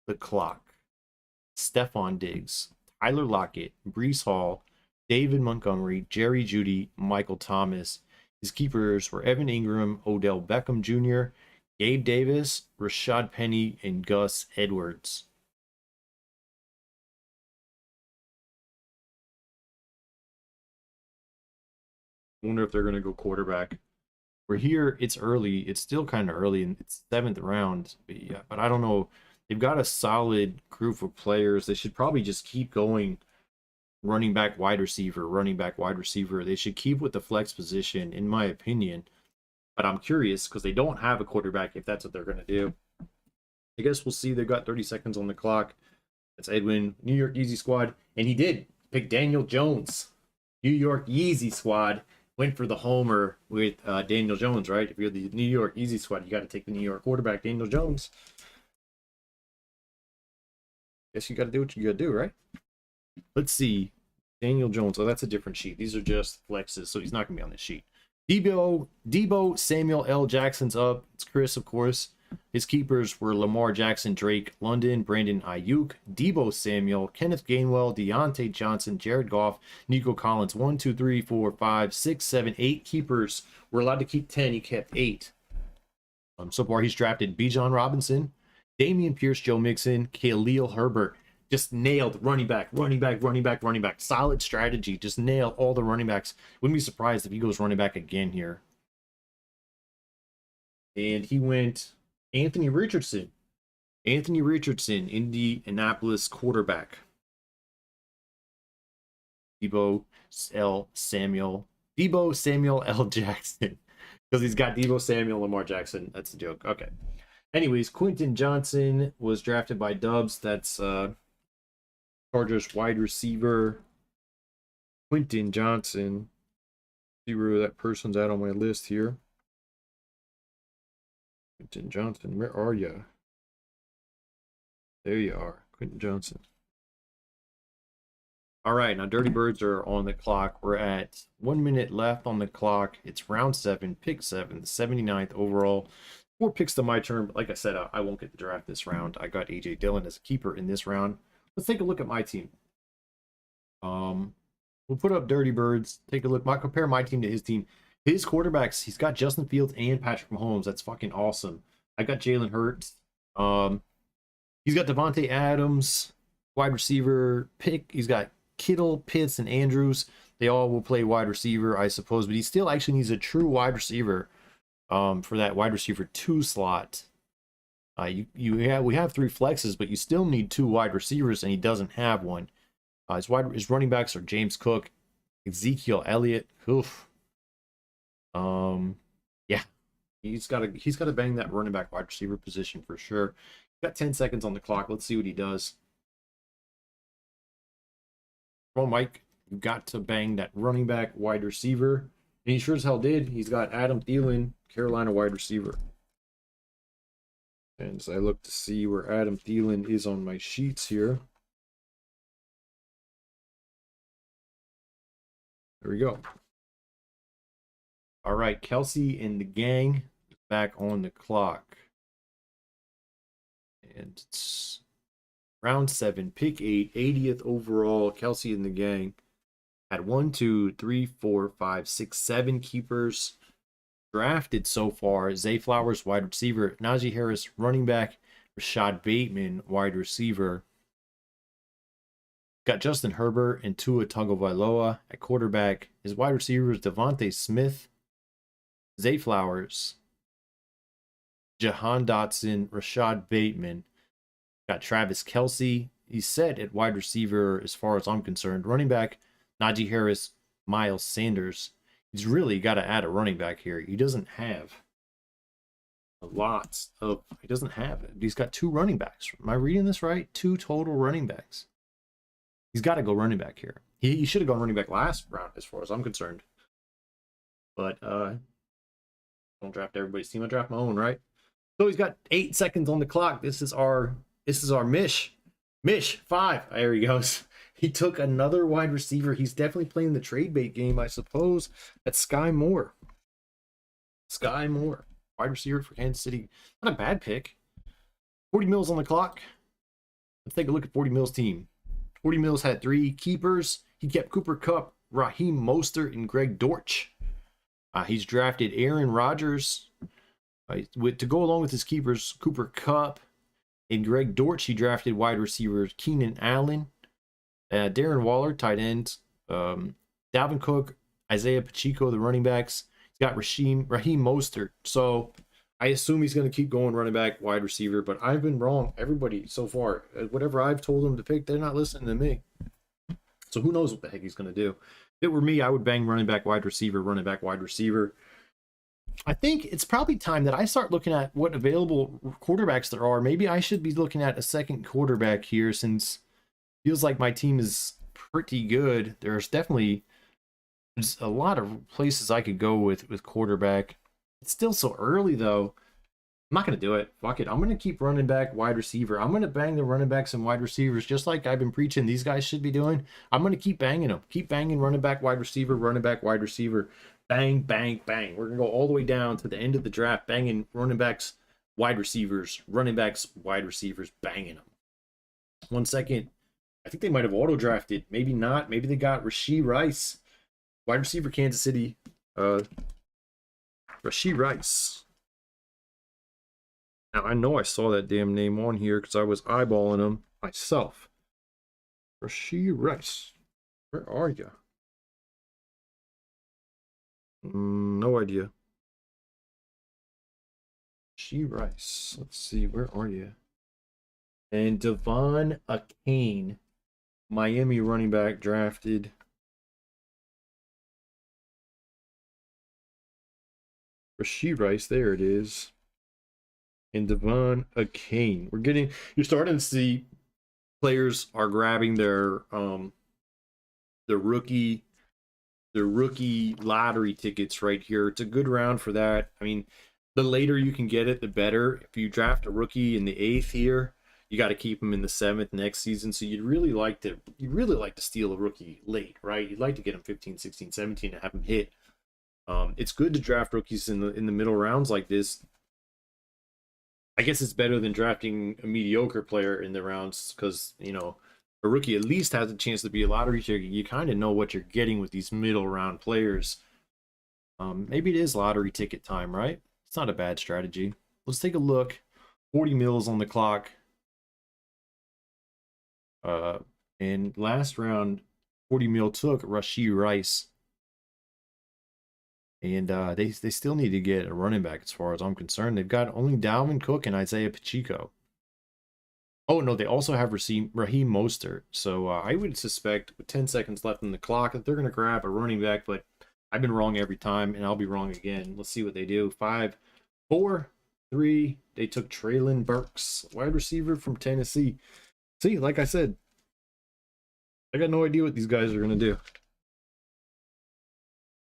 the clock. Stephon Diggs, Tyler Lockett, Breece Hall, David Montgomery, Jerry Jeudy, Michael Thomas. His keepers were Evan Ingram, Odell Beckham Jr., Gabe Davis, Rashad Penny, and Gus Edwards. I wonder if they're going to go quarterback. We're here. It's early. It's still kind of early, and it's 7th round. But I don't know. They've got a solid group of players. They should probably just keep going running back, wide receiver, running back, wide receiver. They should keep with the flex position, in my opinion. But I'm curious because they don't have a quarterback if that's what they're going to do. I guess we'll see. They've got 30 seconds on the clock. That's Edwin, New York Yeezy Squad. And he did pick Daniel Jones. New York Yeezy Squad went for the homer with Daniel Jones, right? If you're the New York Yeezy Squad, you got to take the New York quarterback, Daniel Jones. Guess you got to do what you got to do, right? Let's see. Daniel Jones. Oh, that's a different sheet. These are just flexes, so he's not going to be on this sheet. Debo Samuel L. Jackson's up. It's Chris, of course. His keepers were Lamar Jackson, Drake London, Brandon Ayuk, Debo Samuel, Kenneth Gainwell, Deontay Johnson, Jared Goff, Nico Collins. 1, 2, 3, 4, 5, 6, 7, 8 keepers. We're allowed to keep 10. He kept 8. So far, he's drafted Bijan Robinson, Damian Pierce, Joe Mixon, Khalil Herbert. Just nailed running back. Solid strategy. Just nailed all the running backs. Wouldn't be surprised if he goes running back again here. And he went Anthony Richardson, Indianapolis quarterback. Debo Samuel L. Jackson. Because he's got Debo Samuel, Lamar Jackson. That's a joke. Okay. Anyways, Quentin Johnson was drafted by Dubs. That's Chargers wide receiver Quentin Johnson. See where that person's at on my list here. Quentin Johnson, where are you? There you are, Quentin Johnson. All right, now Dirty Birds are on the clock. We're at 1 minute left on the clock. It's round 7, pick 7, the 79th overall. 4 picks to my turn, but like I said, I won't get the draft this round. I got AJ Dillon as a keeper in this round. Let's take a look at my team. We'll put up Dirty Birds. Take a look. Compare my team to his team. His quarterbacks, he's got Justin Fields and Patrick Mahomes. That's fucking awesome. I got Jalen Hurts. He's got Devontae Adams, wide receiver pick. He's got Kittle, Pitts, and Andrews. They all will play wide receiver, I suppose, but he still actually needs a true wide receiver for that wide receiver 2 slot. We have 3 flexes, but you still need 2 wide receivers, and he doesn't have one. His running backs are James Cook, Ezekiel Elliott. Oof. Yeah, he's got to bang that running back wide receiver position for sure. Got 10 seconds on the clock. Let's see what he does. Come on, Mike. You got to bang that running back wide receiver. And he sure as hell did. He's got Adam Thielen, Carolina wide receiver. And as I look to see where Adam Thielen is on my sheets here. There we go. All right, Kelsey and the gang back on the clock. And it's round 7, pick 8, 80th overall. Kelsey and the gang had 1, 2, 3, 4, 5, 6, 7 keepers drafted so far. Zay Flowers, wide receiver. Najee Harris, running back. Rashad Bateman, wide receiver. Got Justin Herbert and Tua Tagovailoa at quarterback. His wide receivers Devontae Smith, Zay Flowers, Jahan Dotson, Rashad Bateman. Got Travis Kelce. He's set at wide receiver as far as I'm concerned. Running back, Najee Harris, Miles Sanders. He's really got to add a running back here. He doesn't have he doesn't have it. He's got 2 running backs. Am I reading this right? 2 total running backs. He's got to go running back here. He should have gone running back last round as far as I'm concerned. But don't draft everybody's team. I draft my own, right? So he's got 8 seconds on the clock. This is our Mish 5. There he goes. He took another wide receiver. He's definitely playing the trade bait game, I suppose. That's Sky Moore. Sky Moore, wide receiver for Kansas City. Not a bad pick. 40 mils on the clock. Let's take a look at 40 mils team. 40 mils had 3 keepers. He kept Cooper Kupp, Raheem Mostert, and Greg Dortch. He's drafted Aaron Rodgers. To go along with his keepers, Cooper Kupp and Greg Dortch. He drafted wide receivers Keenan Allen, Darren Waller, tight end, Dalvin Cook, Isaiah Pacheco, the running backs. He's got Raheem Mostert. So I assume he's going to keep going running back, wide receiver, but I've been wrong. Everybody so far, whatever I've told them to pick, they're not listening to me. So who knows what the heck he's going to do. If it were me, I would bang running back, wide receiver, running back, wide receiver. I think it's probably time that I start looking at what available quarterbacks there are. Maybe I should be looking at a second quarterback here, since it feels like my team is pretty good. There's a lot of places I could go with quarterback. It's still so early, though. I'm not going to do it. Fuck it. I'm going to keep running back, wide receiver. I'm going to bang the running backs and wide receivers, just like I've been preaching these guys should be doing. I'm going to keep banging them. Keep banging running back, wide receiver, running back, wide receiver. Bang, bang, bang. We're going to go all the way down to the end of the draft, banging running backs, wide receivers, running backs, wide receivers, banging them. 1 second. I think they might have auto-drafted. Maybe not. Maybe they got Rashee Rice, wide receiver, Kansas City. Rashee Rice. Now, I know I saw that damn name on here because I was eyeballing him myself. Rashee Rice. Where are you? No idea. Rashee Rice. Let's see. Where are you? And Devon Achane, Miami running back, drafted. Rashee Rice, there it is. And Devon Achane. You're starting to see players are grabbing the rookie lottery tickets right here. It's a good round for that. I mean, the later you can get it, the better. If you draft a rookie in the 8th here, you got to keep him in the 7th next season. So you'd really like to steal a rookie late, right? You'd like to get him 15, 16, 17 and have him hit. It's good to draft rookies in the middle rounds like this. I guess it's better than drafting a mediocre player in the rounds because, you know, a rookie at least has a chance to be a lottery ticket. You kind of know what you're getting with these middle round players. Maybe it is lottery ticket time, right? It's not a bad strategy. Let's take a look. 40 mils on the clock. And last round, 40 mil took Rashee Rice. And they still need to get a running back as far as I'm concerned. They've got only Dalvin Cook and Isaiah Pacheco. Oh, no, they also have Raheem Mostert. So I would suspect with 10 seconds left on the clock that they're going to grab a running back, but I've been wrong every time, and I'll be wrong again. Let's see what they do. 5, 4, 3. They took Treylon Burks, wide receiver from Tennessee. See, like I said, I got no idea what these guys are going to do.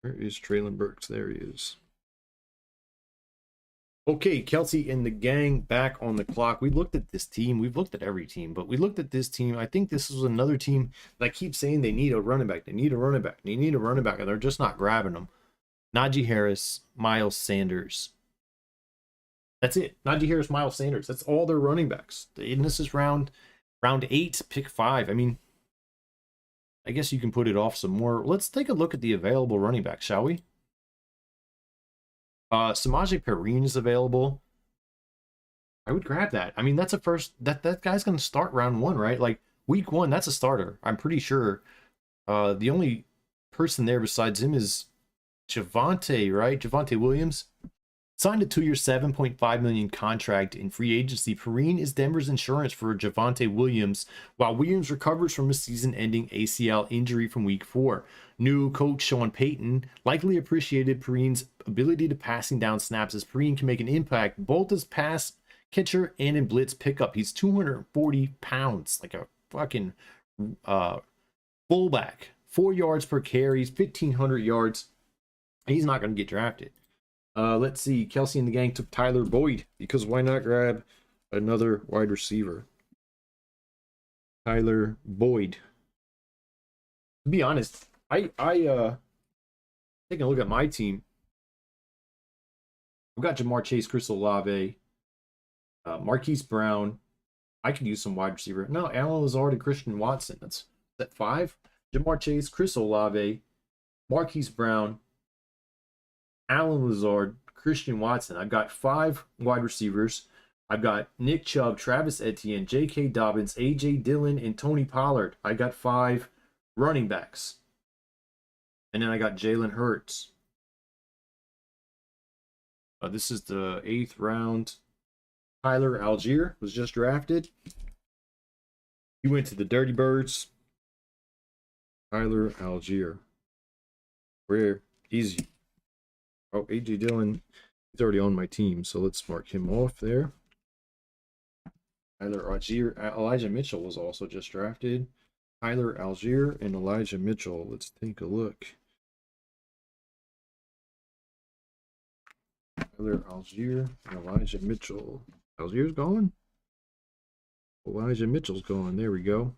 Where is Treylon Burks? There he is. Okay, Kelsey and the gang back on the clock. We looked at this team. We've looked at every team, but we looked at this team. I think this is another team that I keep saying they need a running back. They need a running back. They need a running back, and they're just not grabbing them. Najee Harris, Miles Sanders. That's it. Najee Harris, Miles Sanders. That's all their running backs. And this is round 8, pick 5. I mean, I guess you can put it off some more. Let's take a look at the available running backs, shall we? Samaje Perine is available. I would grab that. I mean, that's a first. That guy's going to start round 1, right? Like week 1, that's a starter. I'm pretty sure. The only person there besides him is Javonte, right? Javonte Williams. Signed a 2-year, $7.5 million contract in free agency. Perine is Denver's insurance for Javonte Williams, while Williams recovers from a season-ending ACL injury from Week 4. New coach Sean Payton likely appreciated Perine's ability to passing down snaps, as Perine can make an impact both as pass catcher and in blitz pickup. He's 240 pounds, like a fucking fullback. 4 yards per carry, 1,500 yards. He's not going to get drafted. Let's see. Kelsey and the gang took Tyler Boyd because why not grab another wide receiver? Tyler Boyd. To be honest, I taking a look at my team. I've got Ja'Marr Chase, Chris Olave, Marquise Brown. I could use some wide receiver. No, Allen Lazard and Christian Watson. That's at 5. Ja'Marr Chase, Chris Olave, Marquise Brown, Allen Lazard, Christian Watson. I've got 5 wide receivers. I've got Nick Chubb, Travis Etienne, J.K. Dobbins, A.J. Dillon, and Tony Pollard. I got 5 running backs. And then I got Jalen Hurts. This is the 8th round. Tyler Algier was just drafted. He went to the Dirty Birds. Tyler Algier. Rare. Easy. Oh, A.J. Dillon, he's already on my team, so let's mark him off there. Tyler Algier. Elijah Mitchell was also just drafted. Tyler Algier and Elijah Mitchell. Let's take a look. Tyler Algier and Elijah Mitchell. Algier's gone. Elijah Mitchell's gone. There we go.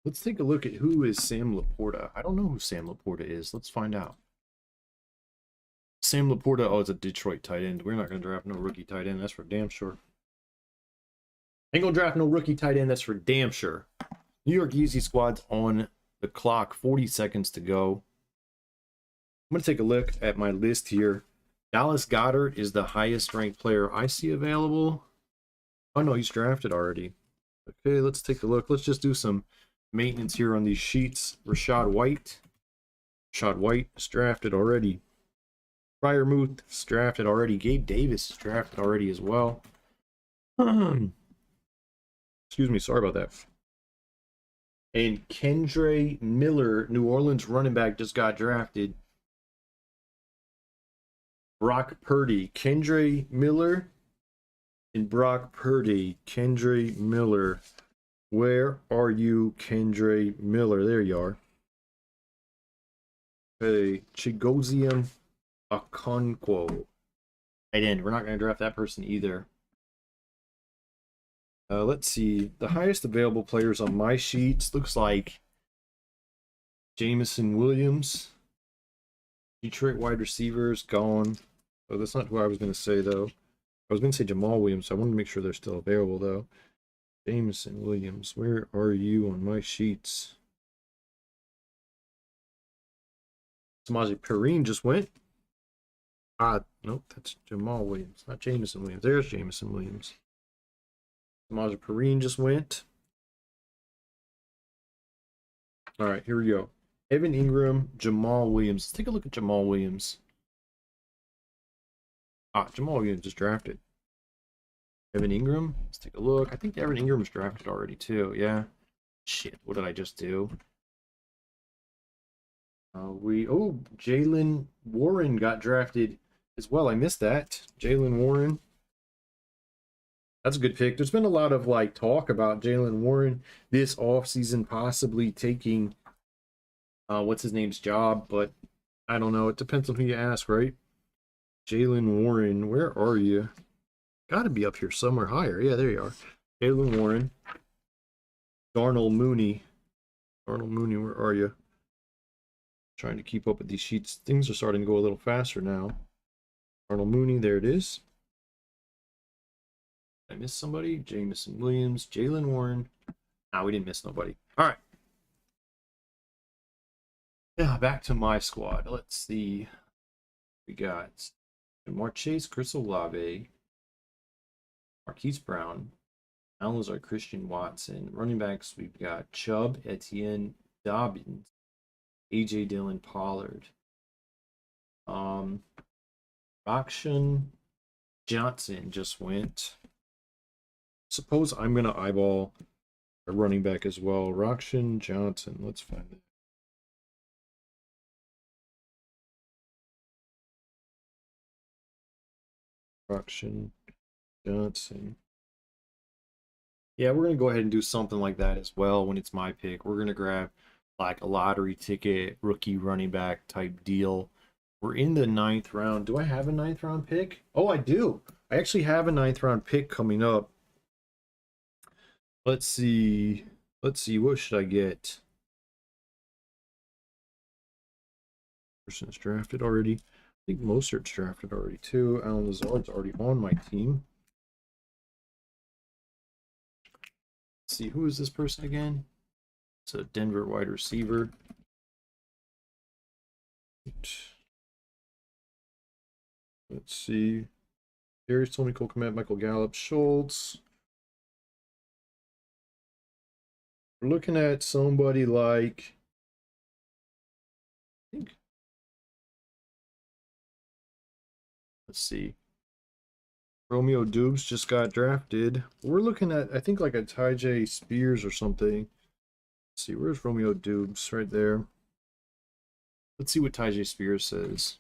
Let's take a look at who is Sam Laporta. I don't know who Sam Laporta is. Let's find out. Sam Laporta, oh, it's a Detroit tight end. We're not going to draft no rookie tight end. That's for damn sure. Ain't going to draft no rookie tight end. That's for damn sure. New York Yeezy squad's on the clock. 40 seconds to go. I'm going to take a look at my list here. Dallas Goedert is the highest ranked player I see available. Oh, no, he's drafted already. Okay, let's take a look. Let's just do some maintenance here on these sheets. Rashad White. Rashad White is drafted already. Freiermuth is drafted already. Gabe Davis is drafted already as well. Excuse me, sorry about that. And Kendre Miller, New Orleans running back, just got drafted. Brock Purdy, Kendre Miller, and Brock Purdy. Kendre Miller. Where are you, Kendre Miller? There you are. Hey, Chigozium Okonkwo. Right in. We're not going to draft that person either. Let's see. The highest available players on my sheets looks like Jameson Williams. Detroit wide receivers gone. Oh, that's not who I was going to say, though. I was going to say Jamal Williams. So I want to make sure they're still available, though. Jameson Williams, where are you on my sheets? Samaje Perine just went. Nope, that's Jamal Williams, not Jameson Williams. There's Jameson Williams. Samaje Perine just went. All right, here we go. Evan Ingram, Jamal Williams. Let's take a look at Jamal Williams. Jamal Williams just drafted. Evan Ingram, let's take a look. I think Evan Ingram was drafted already too. Yeah. Shit, what did I just do? Jaylen Warren got drafted as well. I missed that. Jaylen Warren. That's a good pick. There's been a lot of like talk about Jaylen Warren this offseason possibly taking what's his name's job, but I don't know. It depends on who you ask, right? Jaylen Warren, where are you? Gotta be up here somewhere higher. Yeah, there you are. Jaylen Warren. Darnell Mooney. Darnell Mooney, where are you? Trying to keep up with these sheets. Things are starting to go a little faster now. Darnell Mooney, there it is. Did I miss somebody? Jameson Williams, Jaylen Warren. We didn't miss nobody. All right. Yeah, back to my squad. Let's see. We got Ja'Marr Chase, Chris Olave, Marquise Brown, Alan Lazard, Christian Watson. Running backs, we've got Chubb, Etienne, Dobbins, AJ Dillon, Pollard. Rakshan Johnson just went. Suppose I'm going to eyeball a running back as well. Rakshan Johnson. Let's find it. Rakshan Johnson. Yeah, we're going to go ahead and do something like that as well when it's my pick. We're going to grab like a lottery ticket, rookie running back type deal. We're in the 9th round. Do I have a 9th round pick? Oh, I do. I actually have a 9th round pick coming up. Let's see. What should I get? Person's drafted already. I think Mostert's drafted already too. Alan Lazard's already on my team. Let's see, who is this person again? It's a Denver wide receiver. Let's see. Darius Tony, Cole Kmet, Michael Gallup, Schultz. We're looking at somebody like, I think, let's see. Romeo Dubes just got drafted. We're looking at, I think, like a Tyjae Spears or something. Let's see, where's Romeo Dubes? Right there. Let's see what Tyjae Spears says.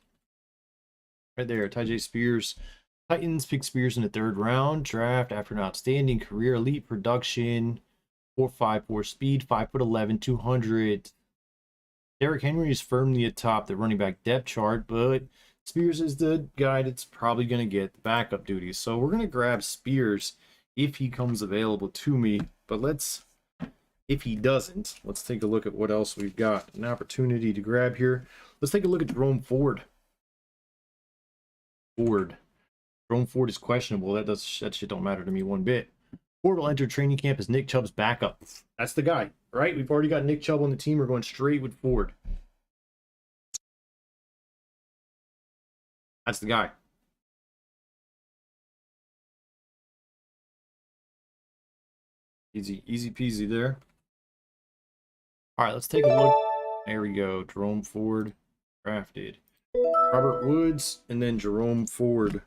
Right there, Tyjae Spears. Titans pick Spears in the 3rd round. Draft after an outstanding career, elite production, 4.54 speed, 5'11", 200. Derrick Henry is firmly atop the running back depth chart, but Spears is the guy that's probably going to get the backup duties. So we're going to grab Spears if he comes available to me. But if he doesn't, let's take a look at what else we've got. An opportunity to grab here. Let's take a look at Jerome Ford. Jerome Ford is questionable. That shit don't matter to me one bit. Ford will enter training camp as Nick Chubb's backup. That's the guy, right? We've already got Nick Chubb on the team. We're going straight with Ford. That's the guy. Easy peasy there. All right, let's take a look. There we go. Jerome Ford drafted. Robert Woods and then Jerome Ford.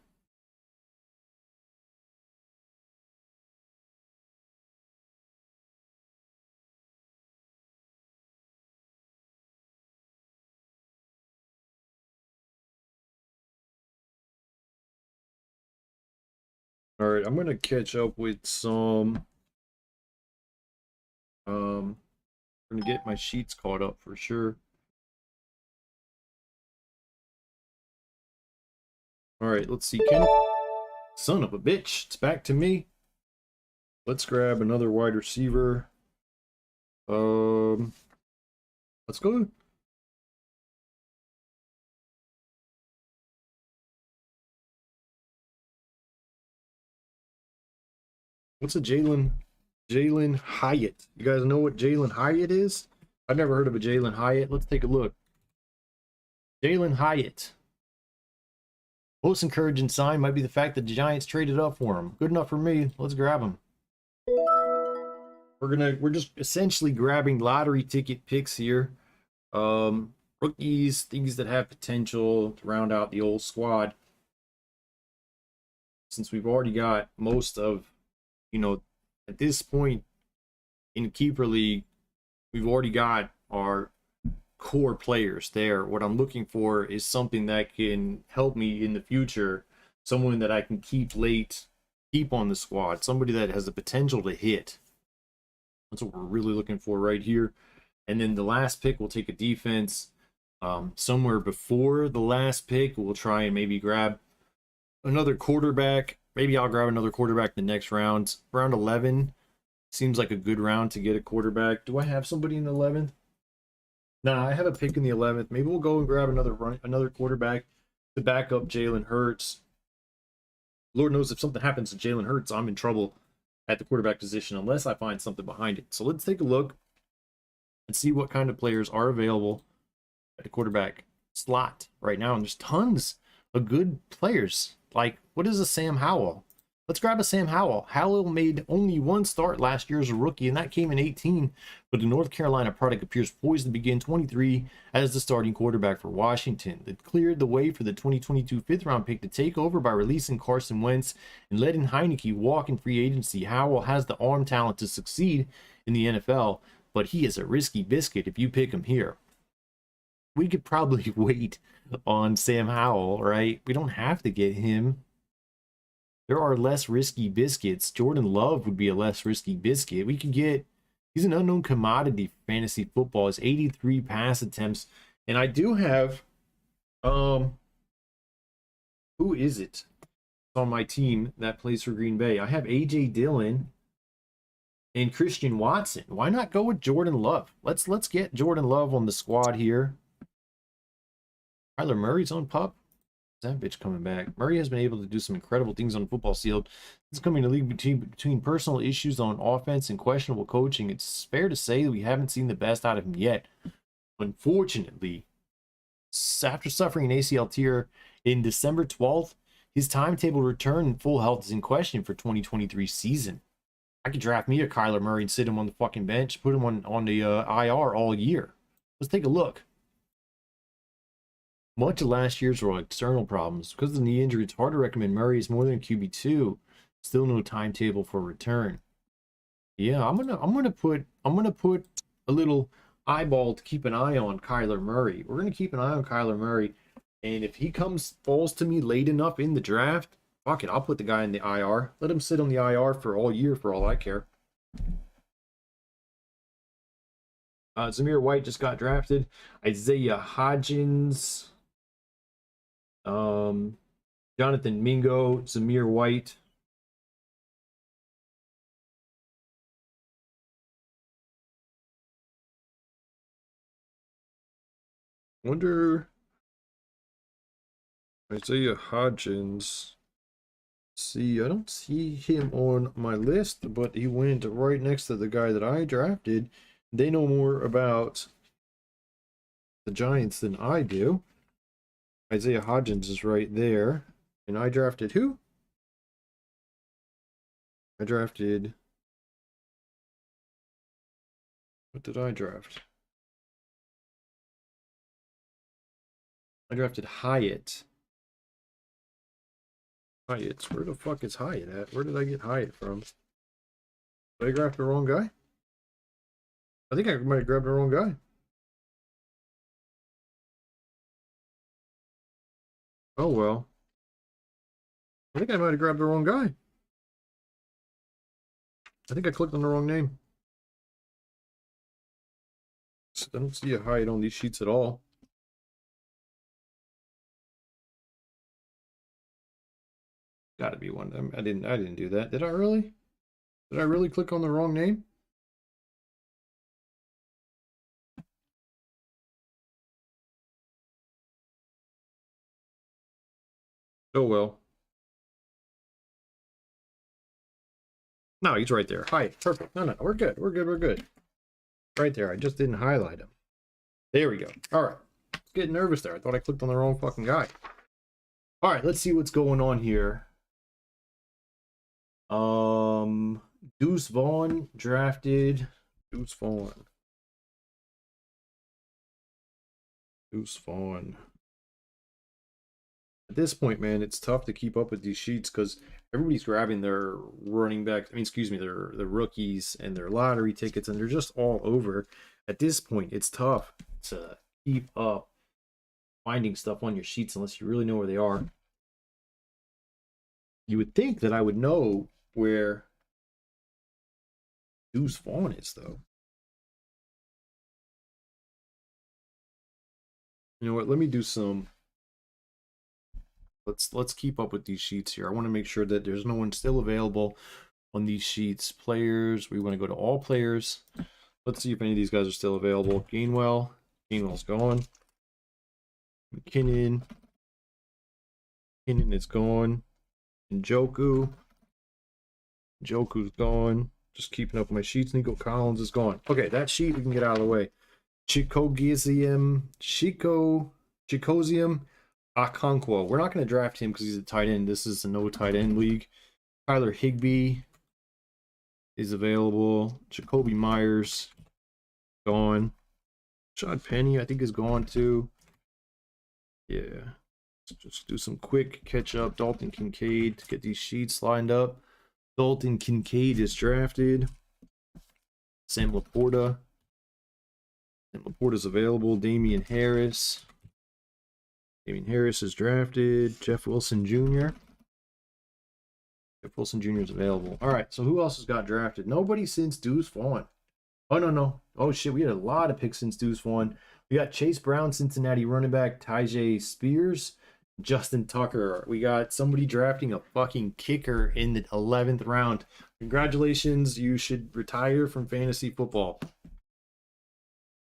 All right, I'm going to catch up with some I'm gonna get my sheets caught up for sure. All right, let's see. Son of a bitch, it's back to me. Let's grab another wide receiver. Let's go. What's a Jalen Hyatt? You guys know what Jalen Hyatt is? I've never heard of a Jalen Hyatt. Let's take a look. Jalen Hyatt. Most encouraging sign might be the fact that the Giants traded up for him. Good enough for me. Let's grab him. We're just essentially grabbing lottery ticket picks here. Rookies, things that have potential to round out the old squad. Since we've already got most of, at this point in Keeper League, we've already got our core players there. What I'm looking for is something that can help me in the future, someone that I can keep on the squad, somebody that has the potential to hit. That's what we're really looking for right here. And then the last pick, we'll take a defense. Somewhere before the last pick, we'll try and maybe grab another quarterback. Maybe I'll grab another quarterback the next round. Round 11 seems like a good round to get a quarterback. Do I have somebody in the 11th? Nah, I have a pick in the 11th. Maybe we'll go and grab another quarterback to back up Jalen Hurts. Lord knows if something happens to Jalen Hurts, I'm in trouble at the quarterback position unless I find something behind it. So let's take a look and see what kind of players are available at the quarterback slot right now. And there's tons of good players. Like, what is a Sam Howell? Let's grab a Sam Howell. Howell made only one start last year as a rookie, and that came in 18. But the North Carolina product appears poised to begin 23 as the starting quarterback for Washington. That cleared the way for the 2022 fifth-round pick to take over by releasing Carson Wentz and letting Heineke walk in free agency. Howell has the arm talent to succeed in the NFL, but he is a risky biscuit if you pick him here. We could probably wait on Sam Howell, right? We don't have to get him. There are less risky biscuits. Jordan Love would be a less risky biscuit. We could get, he's an unknown commodity for fantasy football. His 83 pass attempts. And I do have, who is it on my team that plays for Green Bay? I have AJ Dillon and Christian Watson. Why not go with Jordan Love? Let's get Jordan Love on the squad here. Kyler Murray's on pup. That bitch coming back. Murray has been able to do some incredible things on the football field. It's coming to league between personal issues on offense and questionable coaching. It's fair to say that we haven't seen the best out of him yet. Unfortunately, after suffering an ACL tear in December 12th, his timetable return in full health is in question for 2023 season. I could draft me a Kyler Murray and sit him on the fucking bench, put him on the IR all year. Let's take a look. Much of last year's were external problems. Because of the knee injury, it's hard to recommend Murray as more than a QB2. Still no timetable for return. Yeah, I'm gonna put a little eyeball to keep an eye on Kyler Murray. We're gonna keep an eye on Kyler Murray, and if he falls to me late enough in the draft, fuck it, I'll put the guy in the IR. Let him sit on the IR for all year, for all I care. Zamir White just got drafted. Isaiah Hodgins. Jonathan Mingo, Zamir White. Wonder Isaiah Hodgins. See, I don't see him on my list, but he went right next to the guy that I drafted. They know more about the Giants than I do. Isaiah Hodgins is right there. And I drafted who? I drafted... What did I draft? I drafted Hyatt. Hyatt. Where the fuck is Hyatt at? Where did I get Hyatt from? Did I grab the wrong guy? I think I might have grabbed the wrong guy. Oh well. I think I might have grabbed the wrong guy. I think I clicked on the wrong name. I don't see a hide on these sheets at all. Got to be one. I didn't do that. Did I really? Did I really click on the wrong name? Oh well. No, he's right there. Hi, perfect. No, we're good. We're good. We're good. Right there. I just didn't highlight him. There we go. All right. I was getting nervous there. I thought I clicked on the wrong fucking guy. All right, let's see what's going on here. Deuce Vaughn drafted. Deuce Vaughn. At this point, man, it's tough to keep up with these sheets because everybody's grabbing their running back. Their rookies and their lottery tickets, and they're just all over. At this point, it's tough to keep up finding stuff on your sheets unless you really know where they are. You would think that I would know where Deuce Vaughn is, though. You know what? Let me do some. Let's keep up with these sheets here. I want to make sure that there's no one still available on these sheets. Players. We want to go to all players. Let's see if any of these guys are still available. Gainwell's gone. McKinnon is gone. Njoku's gone. Just keeping up with my sheets. Nico Collins is gone. Okay, that sheet we can get out of the way. Chikozium Okonkwo. We're not going to draft him because he's a tight end. This is a no tight end league. Tyler Higbee is available. Jacoby Myers gone. Rashad Penny, I think, is gone too. Yeah. Let's just do some quick catch up. Dalton Kincaid to get these sheets lined up. Dalton Kincaid is drafted. Sam Laporta. Sam Laporta's available. Damian Harris. Damian Harris is drafted. Jeff Wilson Jr. Jeff Wilson Jr. is available. All right, so who else has got drafted? Nobody since Deuce Vaughn. Oh, no. Oh, shit, we had a lot of picks since Deuce Vaughn. We got Chase Brown, Cincinnati running back, Tyjae Spears, Justin Tucker. We got somebody drafting a fucking kicker in the 11th round. Congratulations, you should retire from fantasy football.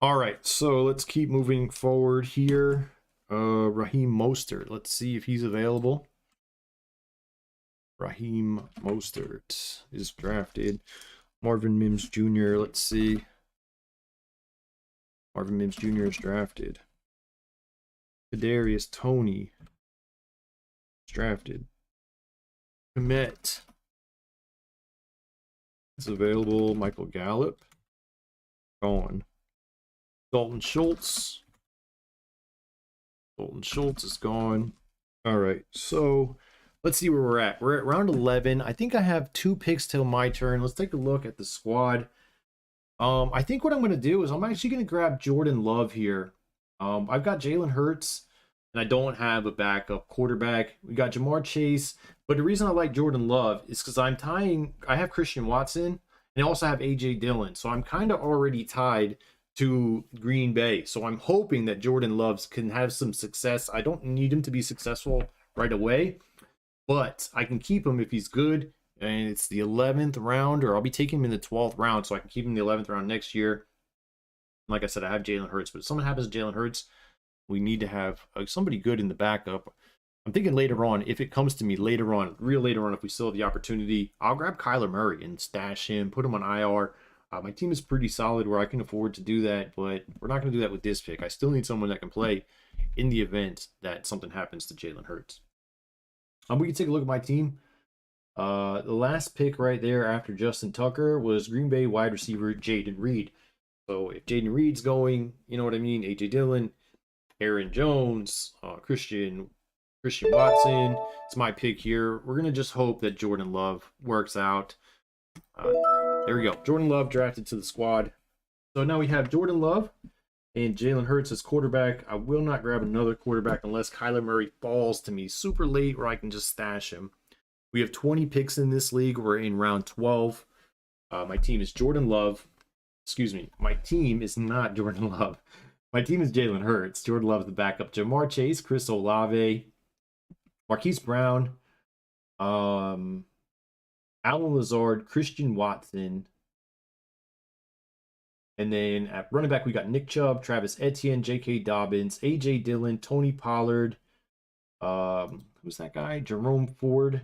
All right, so let's keep moving forward here. Raheem Mostert. Let's see if he's available. Raheem Mostert is drafted. Marvin Mims Jr. Let's see. Marvin Mims Jr. is drafted. Kadarius Toney is drafted. Komet is available. Michael Gallup gone. Dalton Schultz is gone. All right, so let's see where we're at. We're at round 11. I think I have 2 picks till my turn. Let's take a look at the squad. I think what I'm going to do is I'm actually going to grab Jordan Love here. I've got Jalen Hurts, and I don't have a backup quarterback. We got Jamar Chase, but the reason I like Jordan Love is because I have Christian Watson, and I also have A.J. Dillon, so I'm kind of already tied to Green Bay. So I'm hoping that Jordan Love can have some success. I don't need him to be successful right away, but I can keep him if he's good. And it's the 11th round, or I'll be taking him in the 12th round, so I can keep him in the 11th round next year. Like I said, I have Jalen Hurts, but if something happens to Jalen Hurts, we need to have somebody good in the backup. I'm thinking later on, if it comes to me later on, if we still have the opportunity, I'll grab Kyler Murray and stash him, put him on IR. My team is pretty solid where I can afford to do that, but we're not going to do that with this pick. I still need someone that can play in the event that something happens to Jalen Hurts. We can take a look at my team. The last pick right there after Justin Tucker was Green Bay wide receiver Jaden Reed. So if Jaden Reed's going, you know what I mean, A.J. Dillon, Aaron Jones, Christian Watson. It's my pick here. We're going to just hope that Jordan Love works out. There we go. Jordan Love drafted to the squad. So now we have Jordan Love and Jalen Hurts as quarterback. I will not grab another quarterback unless Kyler Murray falls to me super late where I can just stash him. We have 20 picks in this league. We're in round 12. My team is Jordan Love, excuse me, my team is not Jordan Love. My team is Jalen Hurts. Jordan Love's the backup. Jamar Chase, Chris Olave, Marquise Brown, Alan Lazard, Christian Watson. And then at running back, we got Nick Chubb, Travis Etienne, J.K. Dobbins, A.J. Dillon, Tony Pollard. Who's that guy? Jerome Ford.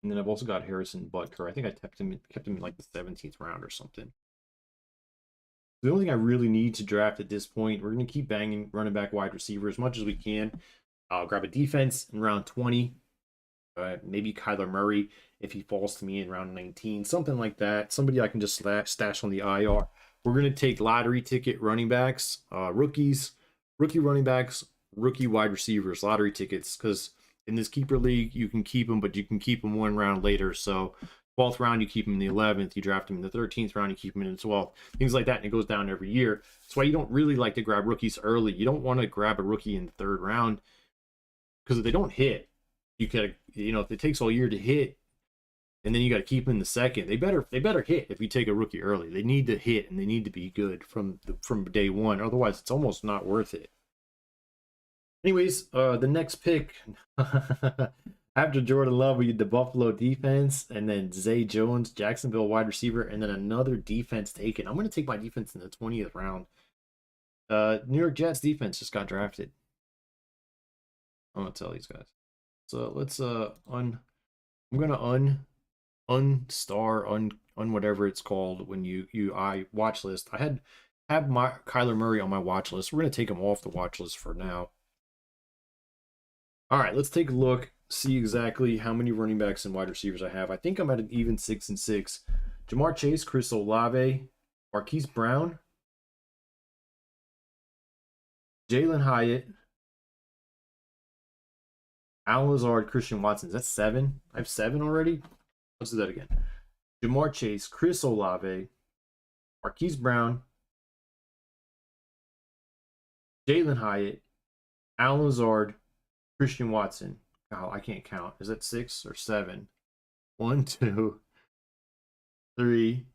And then I've also got Harrison Butker. I think I kept him in like the 17th round or something. The only thing I really need to draft at this point, we're going to keep banging running back, wide receiver as much as we can. I'll grab a defense in round 20. Maybe Kyler Murray if he falls to me in round 19, something like that. Somebody I can just stash on the IR. We're going to take lottery ticket running backs, rookies, rookie running backs, rookie wide receivers, lottery tickets, because in this keeper league, you can keep them, but you can keep them one round later. So 12th round, you keep them in the 11th. You draft them in the 13th round, you keep them in the 12th. Things like that, and it goes down every year. That's why you don't really like to grab rookies early. You don't want to grab a rookie in the 3rd round, because if they don't hit, you could, if it takes all year to hit, and then you got to keep them in the 2nd. They better hit if you take a rookie early. They need to hit, and they need to be good from day one. Otherwise, it's almost not worth it. Anyways, the next pick after Jordan Love, we had the Buffalo defense, and then Zay Jones, Jacksonville wide receiver, and then another defense taken. I'm going to take my defense in the 20th round. New York Jets defense just got drafted. I'm going to tell these guys. So let's I'm going to unstar whatever it's called when I watch list. I have my Kyler Murray on my watch list. We're going to take him off the watch list for now. All right, let's take a look, see exactly how many running backs and wide receivers I have. I think I'm at an even 6 and 6. Jamar Chase, Chris Olave, Marquise Brown, Jalen Hyatt, Alan Lazard, Christian Watson. That's 7. I have 7 already. Let's do that again. Jamar Chase, Chris Olave, Marquise Brown, Jalen Hyatt, Alan Lazard, Christian Watson. Oh, I can't count. Is that 6 or 7? 1, 2, 3,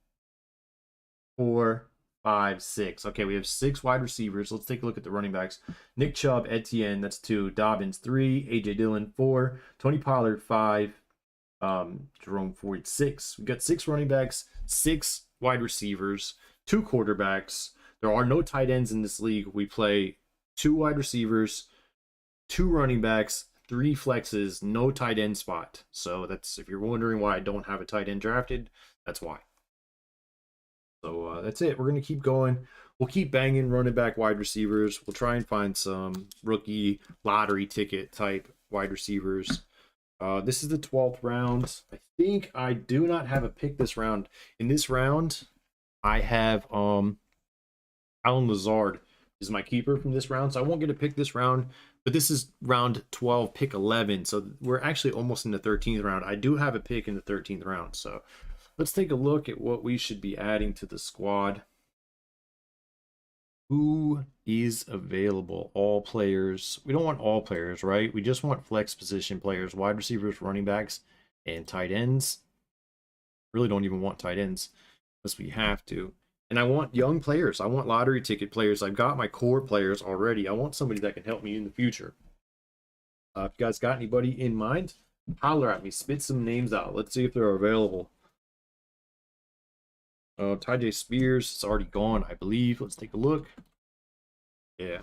4, 5, 6. Okay, we have 6 wide receivers. Let's take a look at the running backs. Nick Chubb, Etienne, that's 2. Dobbins, 3. A.J. Dillon, 4. Tony Pollard, 5. Jerome Ford, 6. We've got 6 running backs, 6 wide receivers, 2 quarterbacks. There are no tight ends in this league. We play 2 wide receivers, 2 running backs, 3 flexes, no tight end spot. So that's, if you're wondering why I don't have a tight end drafted, that's why. So that's it. We're going to keep going. We'll keep banging running back wide receivers. We'll try and find some rookie lottery ticket type wide receivers. This is the 12th round. I think I do not have a pick this round. In this round, I have Alan Lazard is my keeper from this round, so I won't get a pick this round. But this is round 12, pick 11, so we're actually almost in the 13th round. I do have a pick in the 13th round, so let's take a look at what we should be adding to the squad. Who is available? All players. We don't want all players, right? We just want flex position players, wide receivers, running backs, and tight ends. Really don't even want tight ends unless we have to. And I want young players. I want lottery ticket players. I've got my core players already. I want somebody that can help me in the future. If you guys got anybody in mind, holler at me. Spit some names out. Let's see if they're available. Tyjae Spears, it's already gone, I believe. Let's take a look. Yeah.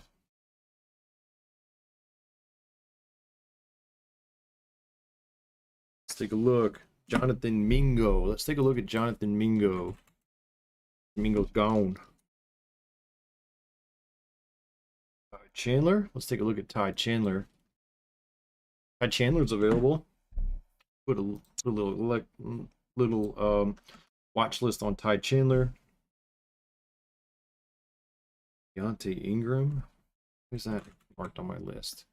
Let's take a look. Jonathan Mingo. Let's take a look at Jonathan Mingo. Mingo's gone. Chandler. Let's take a look at Ty Chandler. Ty Chandler's available. Put a little watch list on Ty Chandler. Deontay Ingram. Where's that marked on my list?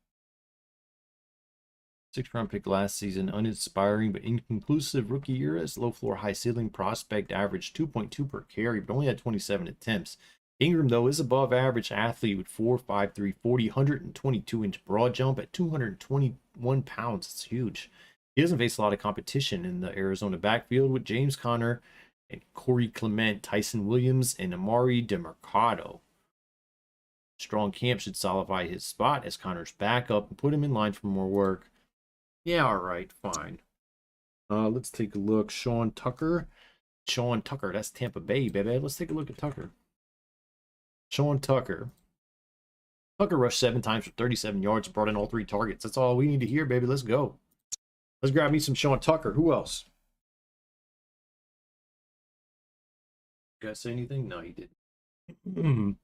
6th round pick last season. Uninspiring but inconclusive rookie year as low floor, high ceiling prospect. Averaged 2.2 per carry, but only had 27 attempts. Ingram, though, is above average athlete with 4'5", 340, 122-inch broad jump at 221 pounds. It's huge. He doesn't face a lot of competition in the Arizona backfield with James Conner and Corey Clement, Tyson Williams, and Amari DeMercado. Strong camp should solidify his spot as Connor's backup and put him in line for more work. Yeah, all right, fine. Let's take a look. Sean Tucker, that's Tampa Bay, baby. Let's take a look at Tucker. Sean Tucker. Tucker rushed 7 times for 37 yards and brought in all 3 targets. That's all we need to hear, baby. Let's go. Let's grab me some Sean Tucker. Who else? You guys say anything? No, he didn't.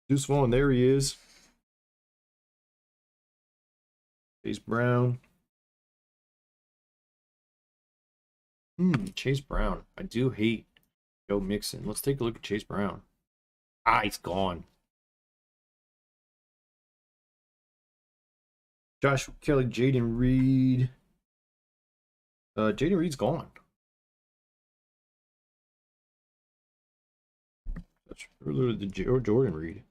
Deuce Vaughn, there he is. Chase Brown. Chase Brown. I do hate Joe Mixon. Let's take a look at Chase Brown. He's gone. Josh Kelly, Jaden Reed. Jaden Reed's gone. That's related to Jordan Reed.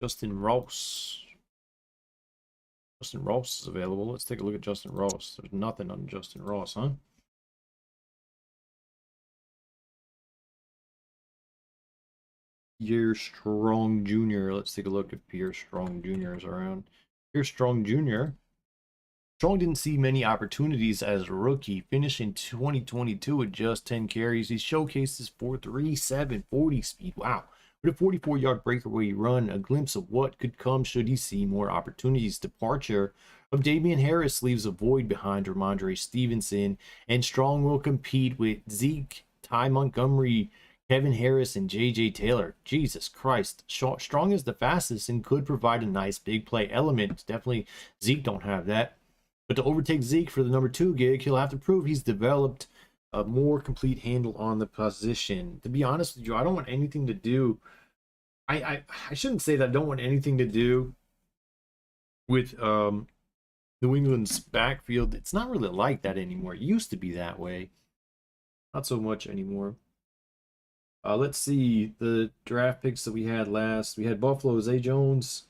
Justin Ross. Justin Ross is available. Let's take a look at Justin Ross. There's nothing on Justin Ross, huh? Pierre Strong Jr. Let's take a look if Pierre Strong Jr. is around. Pierre Strong Jr. Strong didn't see many opportunities as a rookie, finishing 2022 with just 10 carries. He showcased his 4.37 40 speed. Wow. With a 44-yard breakaway run, a glimpse of what could come should he see more opportunities. Departure of Damian Harris leaves a void behind Ramondre Stevenson, and Strong will compete with Zeke, Ty Montgomery, Kevin Harris, and J.J. Taylor. Jesus Christ. Strong is the fastest and could provide a nice big play element. Definitely Zeke don't have that. But to overtake Zeke for the number 2 gig, he'll have to prove he's developed a more complete handle on the position. To be honest with you, I don't want anything to do. I shouldn't say that I don't want anything to do with New England's backfield. It's not really like that anymore. It used to be that way. Not so much anymore. Let's see the draft picks that we had last. We had Buffalo, Zay Jones,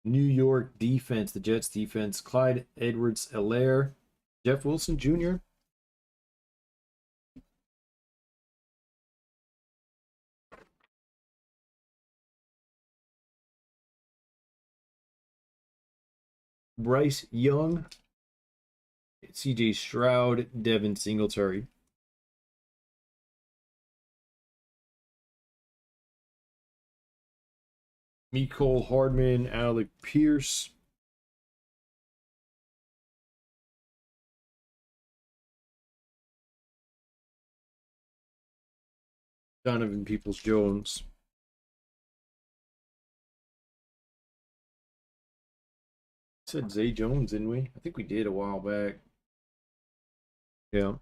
New York defense, the Jets defense, Clyde Edwards-Helaire, Jeff Wilson Jr., Bryce Young, CJ Stroud, Devin Singletary. Mecole Hardman, Alec Pierce. Donovan Peoples-Jones. Said Zay Jones, didn't we? I think we did a while back. Yeah.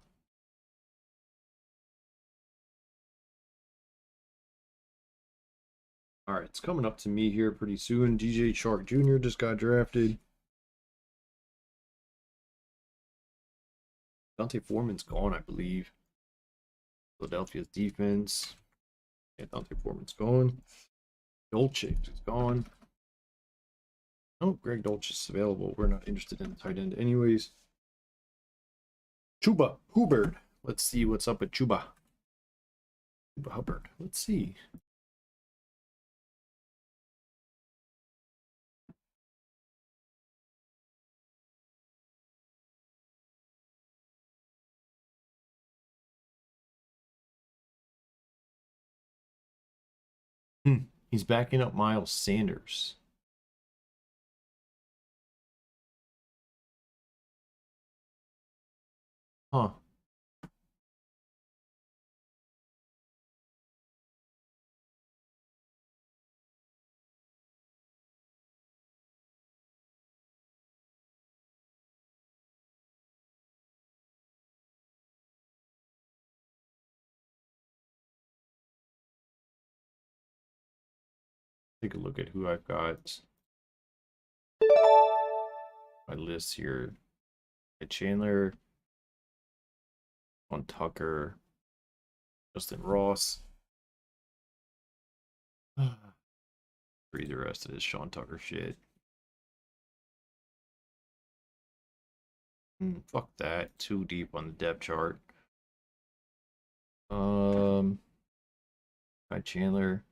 All right, it's coming up to me here pretty soon. DJ Chark Jr. just got drafted. Dante Foreman's gone, I believe. Philadelphia's defense. Yeah, Dante Foreman's gone. Dolchich is gone. Oh, Greg Dolchich is available. We're not interested in the tight end anyways. Chuba Hubbard. Let's see what's up with Chuba. Chuba Hubbard. Let's see. He's backing up Miles Sanders. Huh. Take a look at who I've got. My list here. Chandler, on Tucker, Justin Ross. Read the rest of this Sean Tucker shit. Fuck that. Too deep on the depth chart. Ty Chandler.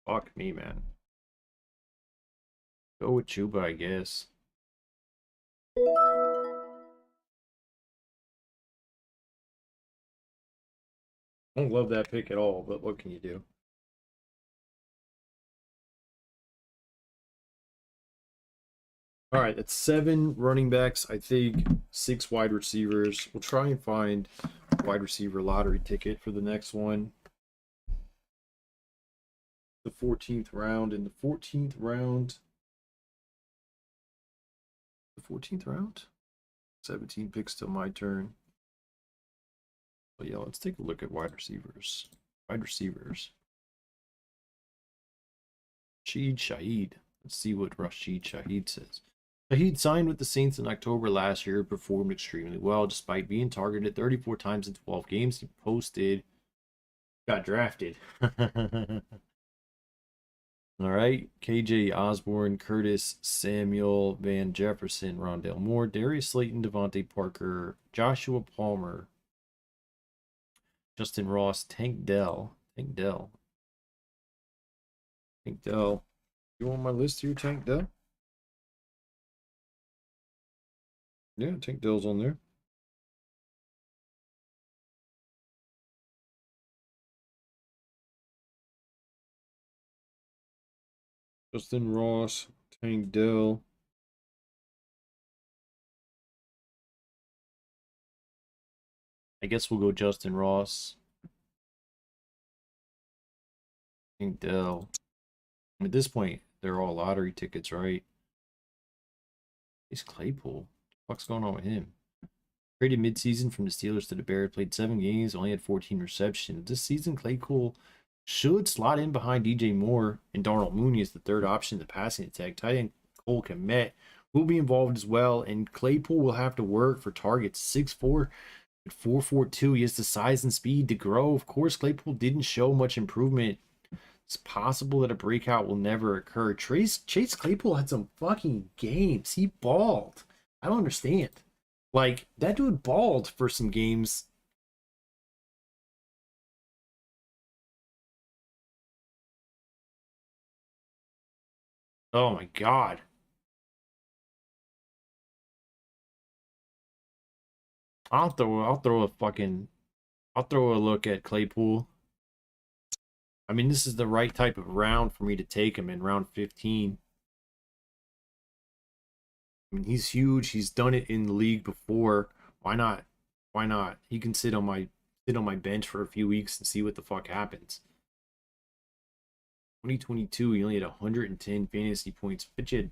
Fuck me, man. Go with Chuba, I guess. I don't love that pick at all, but what can you do? All right, that's 7 running backs, I think 6 wide receivers. We'll try and find a wide receiver lottery ticket for the next one. The 14th round. In the 14th round. The 14th round? 17 picks till my turn. But yeah, let's take a look at wide receivers. Wide receivers. Rashid Shaheed. Let's see what Rashid Shaheed says. Shaheed signed with the Saints in October last year, performed extremely well despite being targeted 34 times in 12 games. He got drafted. All right, KJ Osborne, Curtis Samuel, Van Jefferson, Rondale Moore, Darius Slayton, Devontae Parker, Joshua Palmer, Justin Ross, Tank Dell. You on my list here, Tank Dell? Yeah, Tank Dell's on there. Justin Ross, Tank Dell. I guess we'll go Justin Ross. Tank Dell. At this point, they're all lottery tickets, right? He's Claypool. What's going on with him? Traded midseason from the Steelers to the Bears, played 7 games, only had 14 receptions. This season, Claypool should slot in behind DJ Moore and Darnell Mooney as the third option in the passing attack. Tight end Cole Kmet will be involved as well, and Claypool will have to work for targets. 6'4", at 4.42. He has the size and speed to grow. Of course, Claypool didn't show much improvement. It's possible that a breakout will never occur. Chase Claypool had some fucking games. He balled. I don't understand. Like, that dude balled for some games. Oh my god. I'll throw a look at Claypool. I mean, this is the right type of round for me to take him in round 15. I mean, he's huge. He's done it in the league before. Why not? Why not? He can sit on my bench for a few weeks and see what the fuck happens. 2022, he only had 110 fantasy points. But you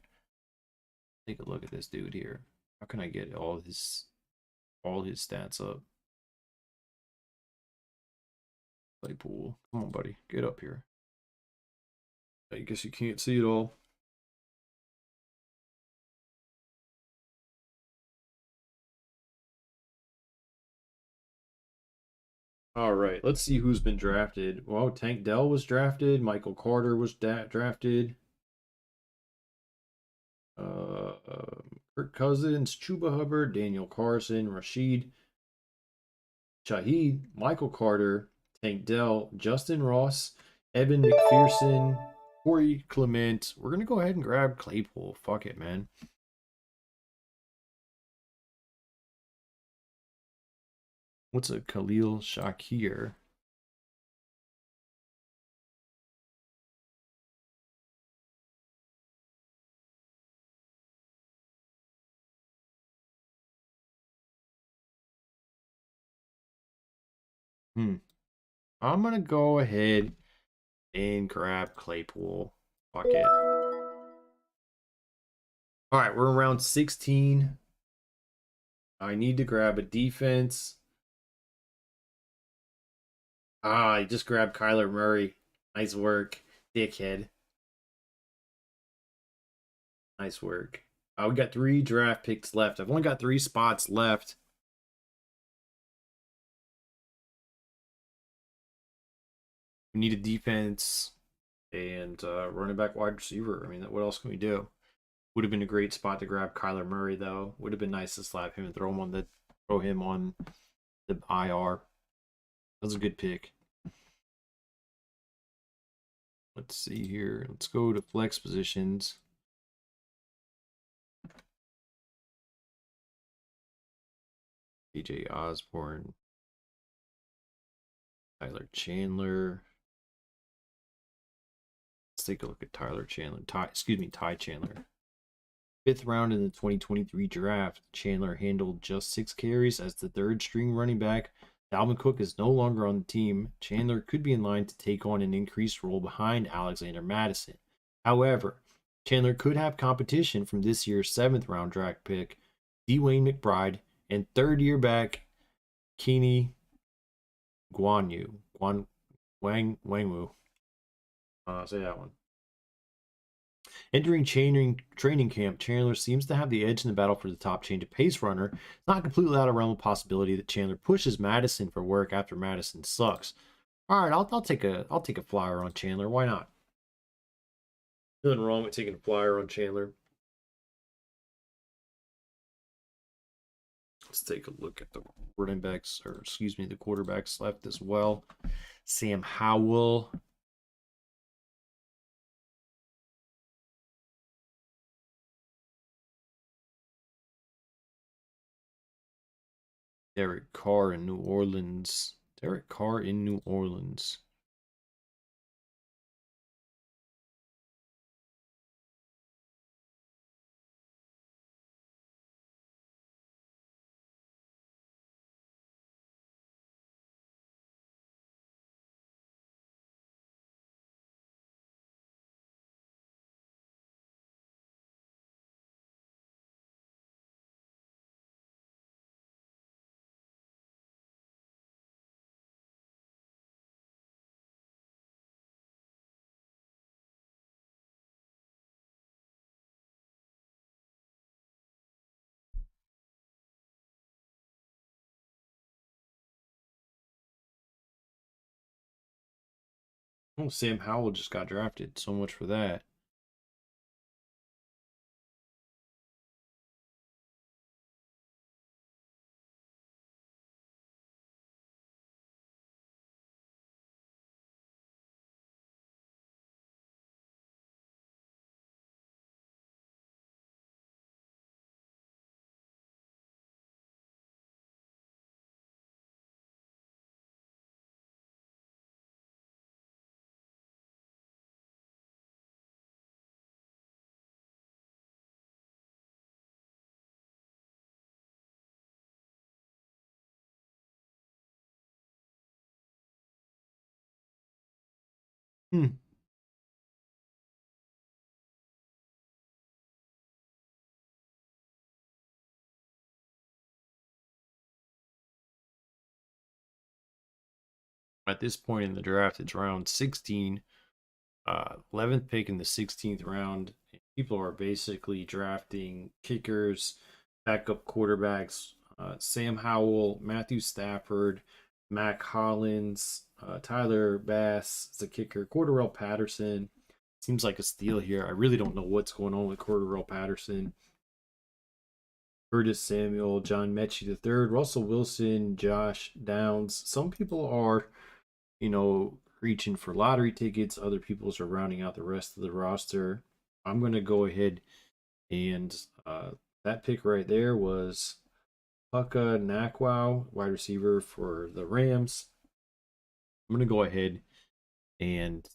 take a look at this dude here. How can I get all his stats up? Claypool. Come on, buddy. Get up here. I guess you can't see it all. All right, let's see who's been drafted. Well, Tank Dell was drafted. Michael Carter was drafted. Kirk Cousins, Chuba Hubbard, Daniel Carson, Rashid Shaheed, Michael Carter, Tank Dell, Justin Ross, Evan McPherson, Corey Clement. We're going to go ahead and grab Claypool. Fuck it, man. What's a Khalil Shakir? I'm going to go ahead and grab Claypool. Fuck it. All right, we're in round 16. I need to grab a defense. I just grabbed Kyler Murray. Nice work, dickhead. Nice work. We got 3 draft picks left. I've only got 3 spots left. We need a defense and running back, wide receiver. I mean, what else can we do? Would have been a great spot to grab Kyler Murray, though. Would have been nice to slap him and throw him on the IR. That was a good pick. Let's see here. Let's go to flex positions. DJ Osborne, Tyler Chandler. Let's take a look at Tyler Chandler. Ty Chandler. 5th round in the 2023 draft, Chandler handled just 6 carries as the 3rd string running back. Dalvin Cook is no longer on the team. Chandler could be in line to take on an increased role behind Alexander Mattison. However, Chandler could have competition from this year's 7th round draft pick, Dwayne McBride, and 3rd-year back Kenny Wangwu. Say that one. Entering training camp, Chandler seems to have the edge in the battle for the top change of pace runner. It's not completely out of realm of possibility that Chandler pushes Madison for work after Madison sucks. All right, I'll take a flyer on Chandler. Why not? Nothing wrong with taking a flyer on Chandler. Let's take a look at the running backs, or excuse me, the quarterbacks left as well. Sam Howell. Derek Carr in New Orleans. Derek Carr in New Orleans. Oh, Sam Howell just got drafted. So much for that. Hmm. At this point in the draft, it's round 16. 11th pick in the 16th round. People are basically drafting kickers, backup quarterbacks. Sam Howell, Matthew Stafford, Mac Hollins, Tyler Bass is a kicker. Cordarrelle Patterson seems like a steal here. I really don't know what's going on with Cordarrelle Patterson. Curtis Samuel, John Mechie III, Russell Wilson, Josh Downs. Some people are, reaching for lottery tickets. Other people are rounding out the rest of the roster. I'm going to go ahead and that pick right there was Puka Nakwa, wide receiver for the Rams. I'm going to go ahead and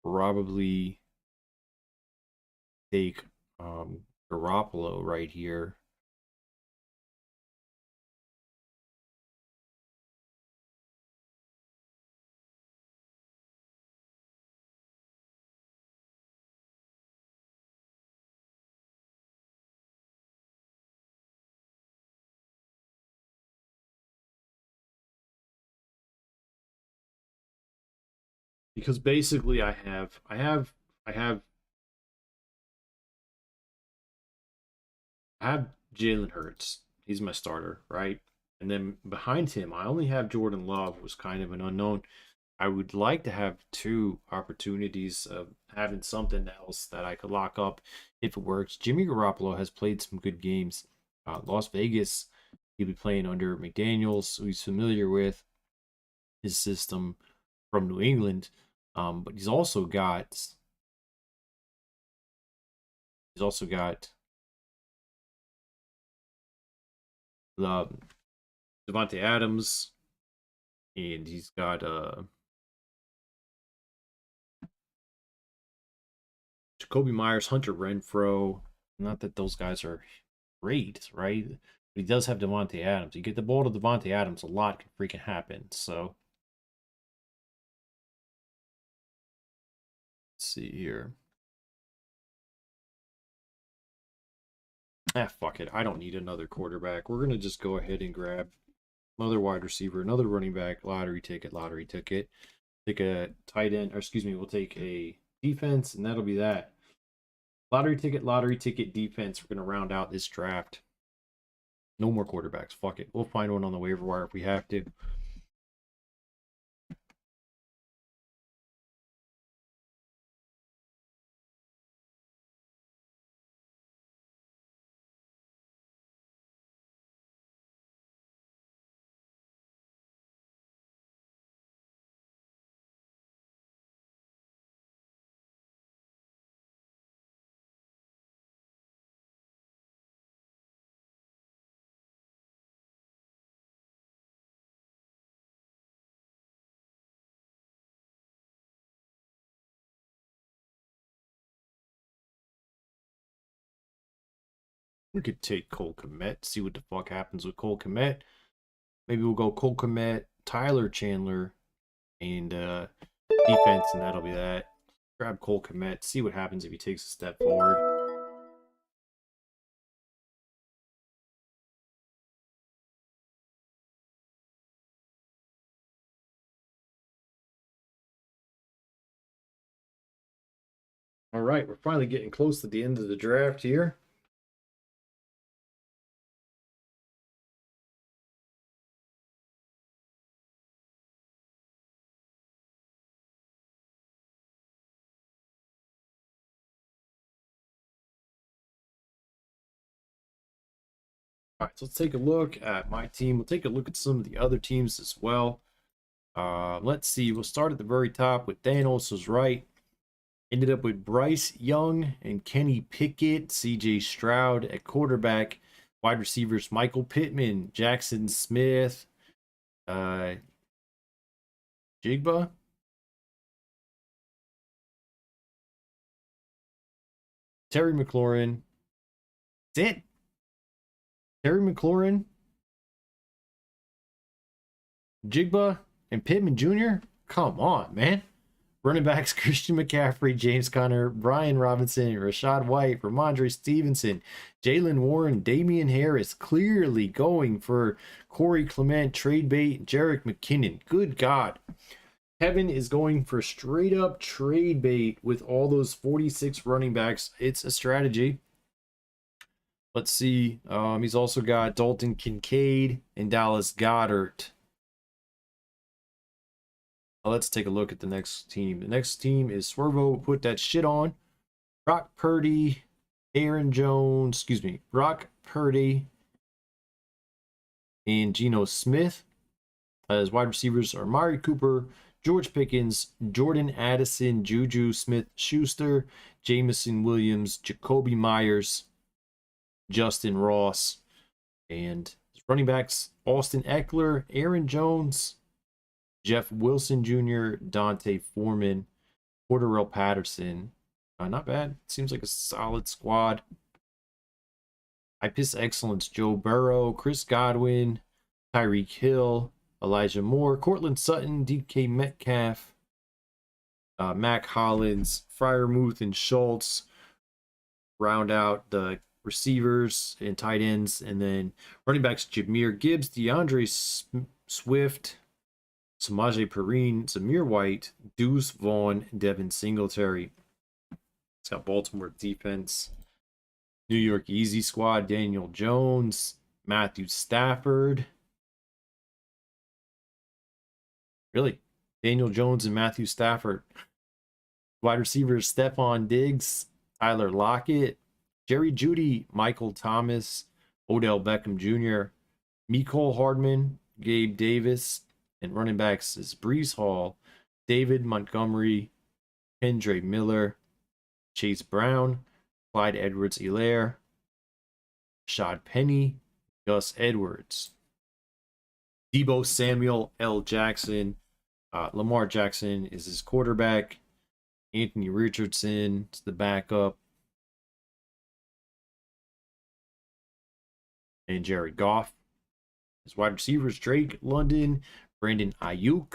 probably take Garoppolo right here. Because basically I have Jalen Hurts. He's my starter, right? And then behind him, I only have Jordan Love, was kind of an unknown. I would like to have two opportunities of having something else that I could lock up if it works. Jimmy Garoppolo has played some good games. Las Vegas, he'll be playing under McDaniels, who he's familiar with his system from New England. But he's also got Devontae Adams, and he's got Jacoby Myers, Hunter Renfro. Not that those guys are great, right? But he does have Devontae Adams. You get the ball to Devontae Adams, a lot can freaking happen. So let's see here. Fuck it. I don't need another quarterback. We're gonna just go ahead and grab another wide receiver, another running back, lottery ticket. Take a tight end, or excuse me, we'll take a defense, and that'll be that. Lottery ticket, defense. We're gonna round out this draft. No more quarterbacks. Fuck it. We'll find one on the waiver wire if we have to. We could take Cole Kmet, see what the fuck happens with Cole Kmet. Maybe we'll go Cole Kmet, Tyler Chandler, and defense, and that'll be that. Grab Cole Kmet, see what happens if he takes a step forward. All right, we're finally getting close to the end of the draft here. All right, so let's take a look at my team. We'll take a look at some of the other teams as well. Let's see. We'll start at the very top with Thanos was right. Ended up with Bryce Young and Kenny Pickett, CJ Stroud at quarterback. Wide receivers Michael Pittman, Jackson Smith, Jigba, Terry McLaurin. That's it. Terry McLaurin, Jigba, and Pittman Jr. Come on, man. Running backs Christian McCaffrey, James Conner, Brian Robinson, Rashad White, Ramondre Stevenson, Jalen Warren, Damian Harris, clearly going for Corey Clement, trade bait, Jerick McKinnon. Good God. Kevin is going for straight up trade bait with all those 46 running backs. It's a strategy. Let's see. He's also got Dalton Kincaid and Dallas Goedert. Let's take a look at the next team. The next team is Swervo. Put that shit on. Brock Purdy, Brock Purdy, and Geno Smith. As wide receivers are Mari Cooper, George Pickens, Jordan Addison, Juju Smith-Schuster, Jameson Williams, Jacoby Myers, Justin Ross, and running backs Austin Eckler, Aaron Jones, Jeff Wilson Jr., Dante Foreman, Cordarrelle Patterson. Not bad. Seems like a solid squad. IPIS Excellence, Joe Burrow, Chris Godwin, Tyreek Hill, Elijah Moore, Cortland Sutton, DK Metcalf, Mac Hollins, Freiermuth, and Schultz. Round out the receivers and tight ends, and then running backs Jahmyr Gibbs, DeAndre Swift, Samaje Perine, Zamir White, Deuce Vaughn, Devin Singletary. It's got Baltimore defense. New York Easy Squad, Daniel Jones, Matthew Stafford. Really? Daniel Jones and Matthew Stafford. Wide receivers Stephon Diggs, Tyler Lockett, Jerry Jeudy, Michael Thomas, Odell Beckham Jr., Mecole Hardman, Gabe Davis, and running backs is Brees Hall, David Montgomery, Kendre Miller, Chase Brown, Clyde Edwards-Helaire, Rashad Penny, Gus Edwards, Deebo Samuel, L. Jackson, Lamar Jackson is his quarterback, Anthony Richardson is the backup, and Jared Goff. His wide receivers Drake London, Brandon Ayuk,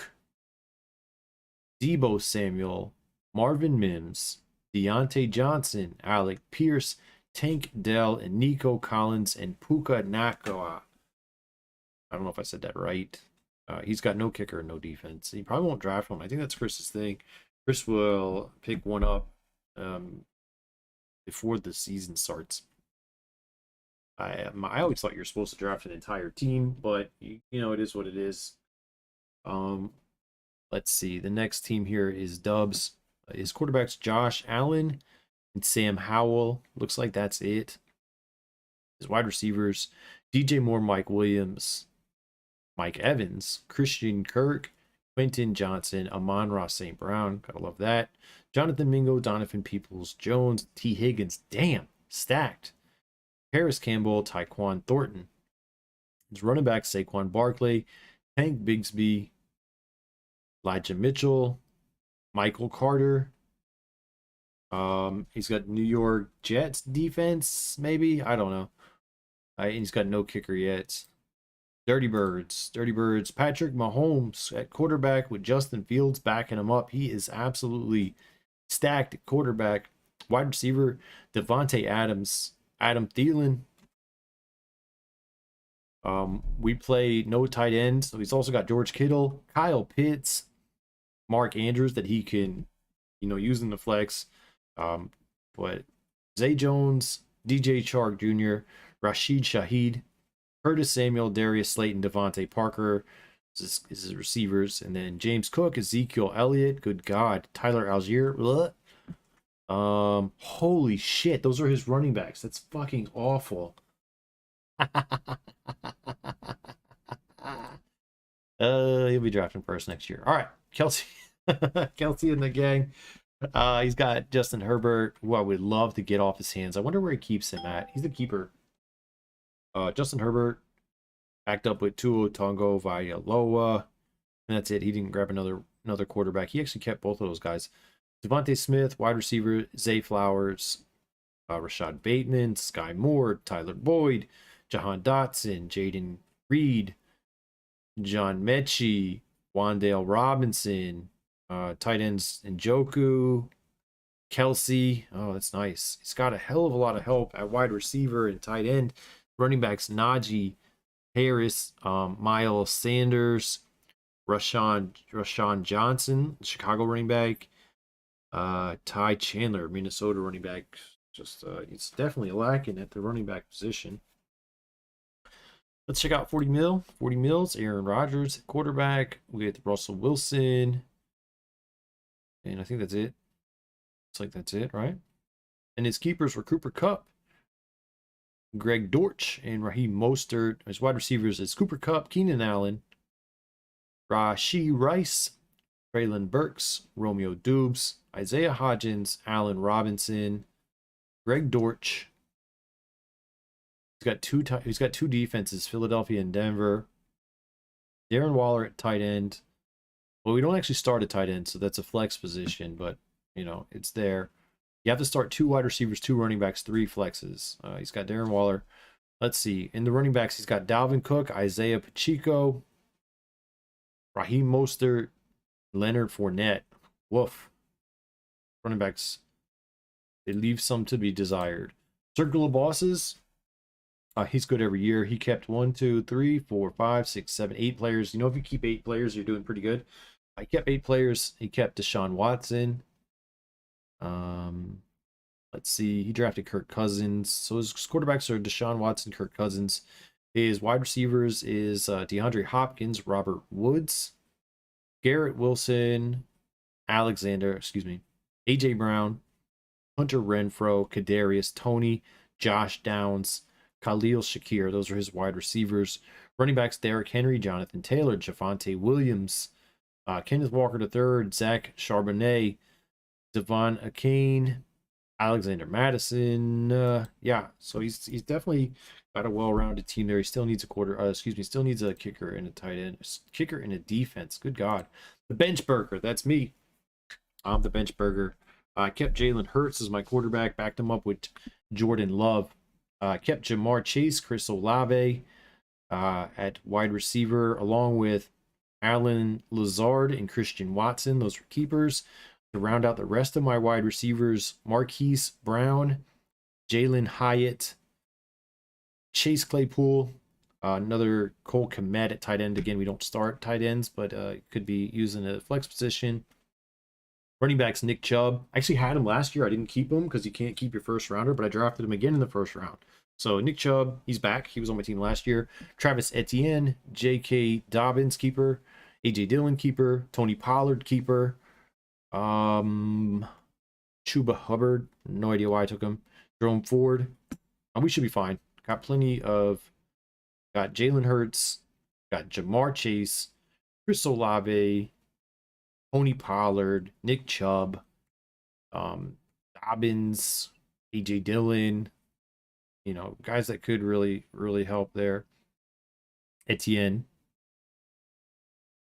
Deebo Samuel, Marvin Mims, Deontay Johnson, Alec Pierce, Tank Dell, and Nico Collins, and Puka Nacua. I don't know if I said that right. He's got no kicker, no defense. He probably won't draft one. I think that's Chris's thing. Chris will pick one up before the season starts. I always thought you're supposed to draft an entire team, but you know it is what it is. Let's see. The next team here is Dubs. His quarterbacks Josh Allen and Sam Howell. Looks like that's it. His wide receivers DJ Moore, Mike Williams, Mike Evans, Christian Kirk, Quentin Johnson, Amon-Ra St. Brown. Gotta love that. Jonathan Mingo, Donovan Peoples-Jones, T. Higgins. Damn, stacked. Harris Campbell, Tyquan Thornton. His running back Saquon Barkley, Hank Bigsby, Elijah Mitchell, Michael Carter. He's got New York Jets defense, maybe. I don't know. He's got no kicker yet. Dirty Birds. Patrick Mahomes at quarterback with Justin Fields backing him up. He is absolutely stacked at quarterback. Wide receiver Devontae Adams, Adam Thielen. We play no tight end, so he's also got George Kittle, Kyle Pitts, Mark Andrews that he can, use in the flex. But Zay Jones, DJ Chark Jr., Rashid Shaheed, Curtis Samuel, Darius Slayton, Devontae Parker is his receivers, and then James Cook, Ezekiel Elliott, good God, Tyler Algier. Holy shit, those are his running backs. That's fucking awful. He'll be drafting first next year. All right, Kelsey, Kelsey and the gang. He's got Justin Herbert, who I would love to get off his hands. I wonder where he keeps him at. He's the keeper. Justin Herbert backed up with Tua Tongo Vailoa, and that's it. He didn't grab another quarterback. He actually kept both of those guys. Devontae Smith, wide receiver, Zay Flowers, Rashad Bateman, Sky Moore, Tyler Boyd, Jahan Dotson, Jaden Reed, John Mechie, Wandale Robinson, tight ends Njoku, Kelsey. Oh, that's nice. He's got a hell of a lot of help at wide receiver and tight end. Running backs Najee Harris, Miles Sanders, Rashawn Johnson, Chicago running back, Ty Chandler, Minnesota running back. Just it's definitely lacking at the running back position. Let's check out 40 mils. Aaron Rodgers, quarterback with Russell Wilson. And I think that's it. Looks like that's it, right? And his keepers were Cooper Kupp, Greg Dortch, and Raheem Mostert. His wide receivers is Cooper Kupp, Keenan Allen, Rashee Rice, Traylon Burks, Romeo Dubes, Isaiah Hodgins, Allen Robinson, Greg Dortch. He's got two defenses, Philadelphia and Denver. Darren Waller at tight end. Well, we don't actually start at tight end, so that's a flex position, but it's there. You have to start 2 wide receivers, 2 running backs, 3 flexes. He's got Darren Waller. Let's see. In the running backs, he's got Dalvin Cook, Isaiah Pacheco, Raheem Mostert, Leonard Fournette. Woof. Running backs, they leave some to be desired. Circle of bosses. He's good every year. He kept 1, 2, 3, 4, 5, 6, 7, 8 players. If you keep 8 players, you're doing pretty good. He kept 8 players. He kept Deshaun Watson. Let's see. He drafted Kirk Cousins. So his quarterbacks are Deshaun Watson, Kirk Cousins. His wide receivers is DeAndre Hopkins, Robert Woods, Garrett Wilson, AJ Brown, Hunter Renfro, Kadarius Toney, Josh Downs, Khalil Shakir. Those are his wide receivers. Running backs: Derrick Henry, Jonathan Taylor, Javonte Williams, Kenneth Walker III, Zach Charbonnet, Devon Achane, Alexander Madison. Yeah, so he's definitely got a well-rounded team there. He still needs still needs a kicker and a tight end, kicker and a defense. Good God, the bench burger. That's me. I'm the bench burger. I kept Jalen Hurts as my quarterback, backed him up with Jordan Love. Kept Jamar Chase, Chris Olave at wide receiver, along with Alan Lazard and Christian Watson. Those were keepers. To round out the rest of my wide receivers: Marquise Brown, Jalen Hyatt, Chase Claypool, another Cole Kmet at tight end. Again, we don't start tight ends, but could be used in a flex position. Running backs: Nick Chubb. I actually had him last year. I didn't keep him because you can't keep your first rounder, but I drafted him again in the first round. So Nick Chubb, he's back. He was on my team last year. Travis Etienne, J.K. Dobbins, keeper. A.J. Dillon, keeper. Tony Pollard, keeper. Chuba Hubbard, no idea why I took him. Jerome Ford. We should be fine. Got Jalen Hurts, got Jamar Chase, Chris Olave, Tony Pollard, Nick Chubb, Dobbins, AJ Dillon, guys that could really, really help there. Etienne.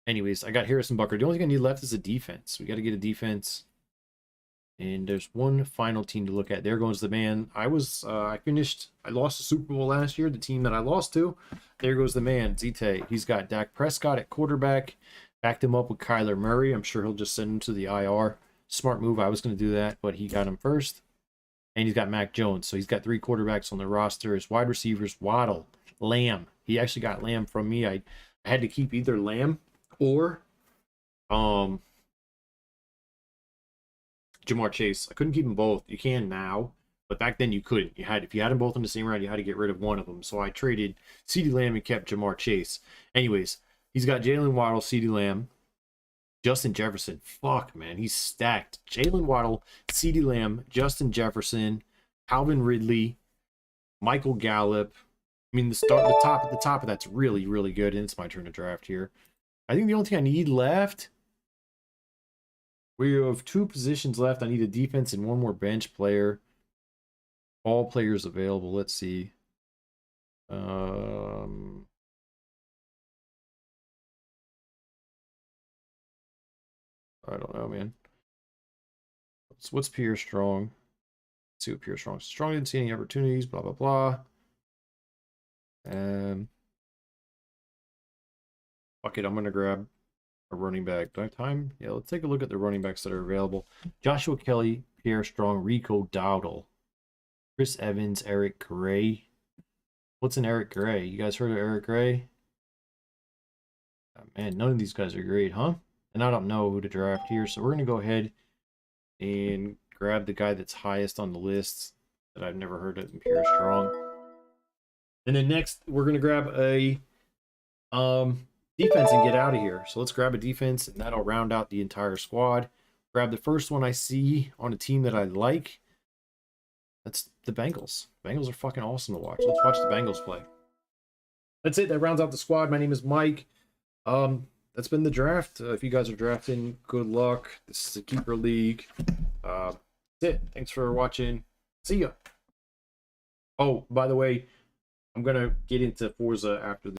Anyways, I got Harrison Butker. The only thing I need left is a defense. We got to get a defense. And there's one final team to look at. There goes the man. I lost the Super Bowl last year, the team that I lost to. There goes the man, Zite. He's got Dak Prescott at quarterback. Backed him up with Kyler Murray. I'm sure he'll just send him to the IR. Smart move. I was going to do that, but he got him first. And he's got Mac Jones. So he's got 3 quarterbacks on the roster. His wide receivers: Waddle, Lamb. He actually got Lamb from me. I had to keep either Lamb or Jamar Chase. I couldn't keep them both. You can now, but back then you couldn't. If you had them both in the same round, you had to get rid of one of them. So I traded CeeDee Lamb and kept Jamar Chase. Anyways, he's got Jalen Waddle, CeeDee Lamb, Justin Jefferson. Fuck, man, he's stacked. Jalen Waddle, CeeDee Lamb, Justin Jefferson, Calvin Ridley, Michael Gallup. I mean, the top of that's really, really good. And it's my turn to draft here. I think the only thing I need left, we have 2 positions left. I need a defense and 1 more bench player. All players available. Let's see. I don't know, man. What's Pierre Strong? Let's see what Pierre Strong. Strong didn't see any opportunities. Blah blah blah. Fuck it, I'm gonna grab a running back. Do I have time? Yeah, let's take a look at the running backs that are available. Joshua Kelly, Pierre Strong, Rico Dowdle, Chris Evans, Eric Gray. What's an Eric Gray? You guys heard of Eric Gray? Oh, man, none of these guys are great, huh? And I don't know who to draft here, so we're gonna go ahead and grab the guy that's highest on the list that I've never heard of, Pierre Strong. And then next, we're gonna grab a defense and get out of here. So let's grab a defense, and that'll round out the entire squad. Grab the first one I see on a team that I like. That's the Bengals. Bengals are fucking awesome to watch. Let's watch the Bengals play. That's it. That rounds out the squad. My name is Mike. That's been the draft. If you guys are drafting, good luck. This is a keeper league. That's it. Thanks for watching. See ya. Oh, by the way, I'm gonna get into Forza after this.